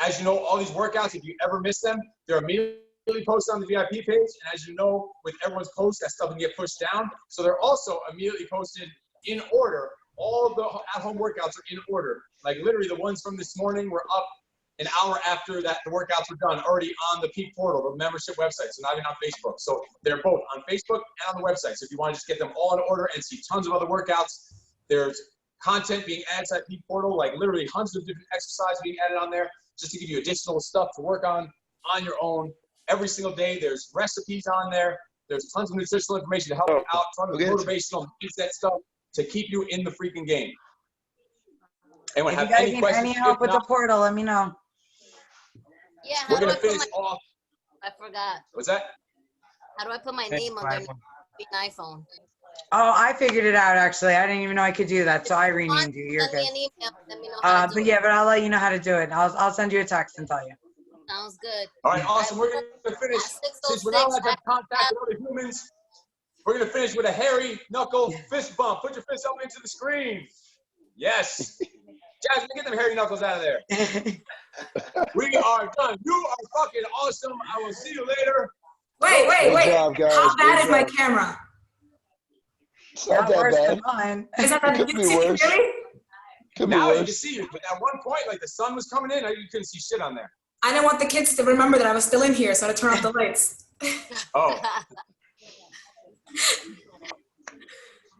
[SPEAKER 2] As you know, all these workouts, if you ever miss them, they're immediately posted on the VIP page. And as you know, with everyone's posts, that stuff can get pushed down. So they're also immediately posted in order all the at-home workouts are in order. Like literally the ones from this morning were up an hour after that the workouts were done, already on the Peak Portal, the membership website, so not even on Facebook. So they're both on Facebook and on the website. So if you want to just get them all in order and see tons of other workouts, there's content being added to that Peak Portal, like literally hundreds of different exercises being added on there, just to give you additional stuff to work on your own. Every single day, there's recipes on there. There's tons of nutritional information to help you out, tons of motivational mindset stuff to keep you in the freaking game. Anyone
[SPEAKER 8] If you
[SPEAKER 2] have
[SPEAKER 8] guys
[SPEAKER 2] any
[SPEAKER 8] need
[SPEAKER 2] questions?
[SPEAKER 8] any help
[SPEAKER 2] If
[SPEAKER 8] with the
[SPEAKER 2] not,
[SPEAKER 8] portal, let me know.
[SPEAKER 6] Yeah, how
[SPEAKER 2] we're
[SPEAKER 6] do I
[SPEAKER 2] gonna
[SPEAKER 6] put
[SPEAKER 2] finish
[SPEAKER 6] my,
[SPEAKER 2] off.
[SPEAKER 6] I forgot.
[SPEAKER 2] What's that?
[SPEAKER 6] How do I put my name on the iPhone?
[SPEAKER 8] Oh, I figured it out actually. I didn't even know I could do that, so I renamed you. You're
[SPEAKER 6] Send me
[SPEAKER 8] good.
[SPEAKER 6] an email. Let me know how to do
[SPEAKER 8] But
[SPEAKER 6] it.
[SPEAKER 8] yeah, but I'll let you know how to do it. I'll send you a text and tell you.
[SPEAKER 6] Sounds good.
[SPEAKER 2] All right, awesome. We're gonna finish. Since we're not allowed to have contact with other humans, we're gonna finish with a hairy knuckle fist bump. Put your fist up into the screen. Yes. Jasmine, get them hairy knuckles out of there. We are done. You are fucking awesome. I will see you later.
[SPEAKER 3] Wait.
[SPEAKER 1] Great job, guys.
[SPEAKER 3] How bad
[SPEAKER 1] Great
[SPEAKER 3] is my
[SPEAKER 1] job.
[SPEAKER 3] camera?
[SPEAKER 1] It's not
[SPEAKER 8] Not
[SPEAKER 1] that
[SPEAKER 8] worse than
[SPEAKER 1] bad.
[SPEAKER 8] mine.
[SPEAKER 3] Is that the,
[SPEAKER 1] Could
[SPEAKER 3] you
[SPEAKER 1] be
[SPEAKER 3] see me
[SPEAKER 1] worse.
[SPEAKER 3] really?
[SPEAKER 1] Could be
[SPEAKER 2] Now you can
[SPEAKER 1] worse.
[SPEAKER 2] see you, but at one point, like the sun was coming in, you couldn't see shit on there.
[SPEAKER 3] I didn't want the kids to remember that I was still in here, so I had to turn off the lights.
[SPEAKER 2] Oh,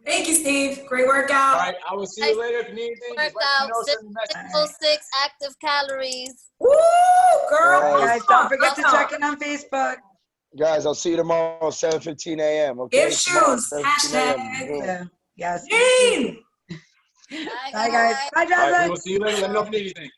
[SPEAKER 3] Thank you, Steve. Great
[SPEAKER 2] all
[SPEAKER 3] workout.
[SPEAKER 2] right. I will see you later. If you need anything, just let me know.
[SPEAKER 6] Workout,
[SPEAKER 2] Send me a message.
[SPEAKER 6] 606 active calories.
[SPEAKER 3] Woo, girl.
[SPEAKER 1] All right.
[SPEAKER 8] Guys, don't forget to
[SPEAKER 3] Awesome.
[SPEAKER 8] check in on Facebook.
[SPEAKER 1] Guys, I'll see you tomorrow, 7:15 a.m. Okay.
[SPEAKER 3] Give
[SPEAKER 1] Tomorrow,
[SPEAKER 3] shoes.
[SPEAKER 1] 7:15 a.m.
[SPEAKER 3] Hashtag.
[SPEAKER 1] Boom.
[SPEAKER 8] Yeah. Yes.
[SPEAKER 3] Jean.
[SPEAKER 6] Bye,
[SPEAKER 8] Bye, guys. Bye,
[SPEAKER 2] All right, we
[SPEAKER 8] Jasmine.
[SPEAKER 2] will see you later. Let me know if you need anything.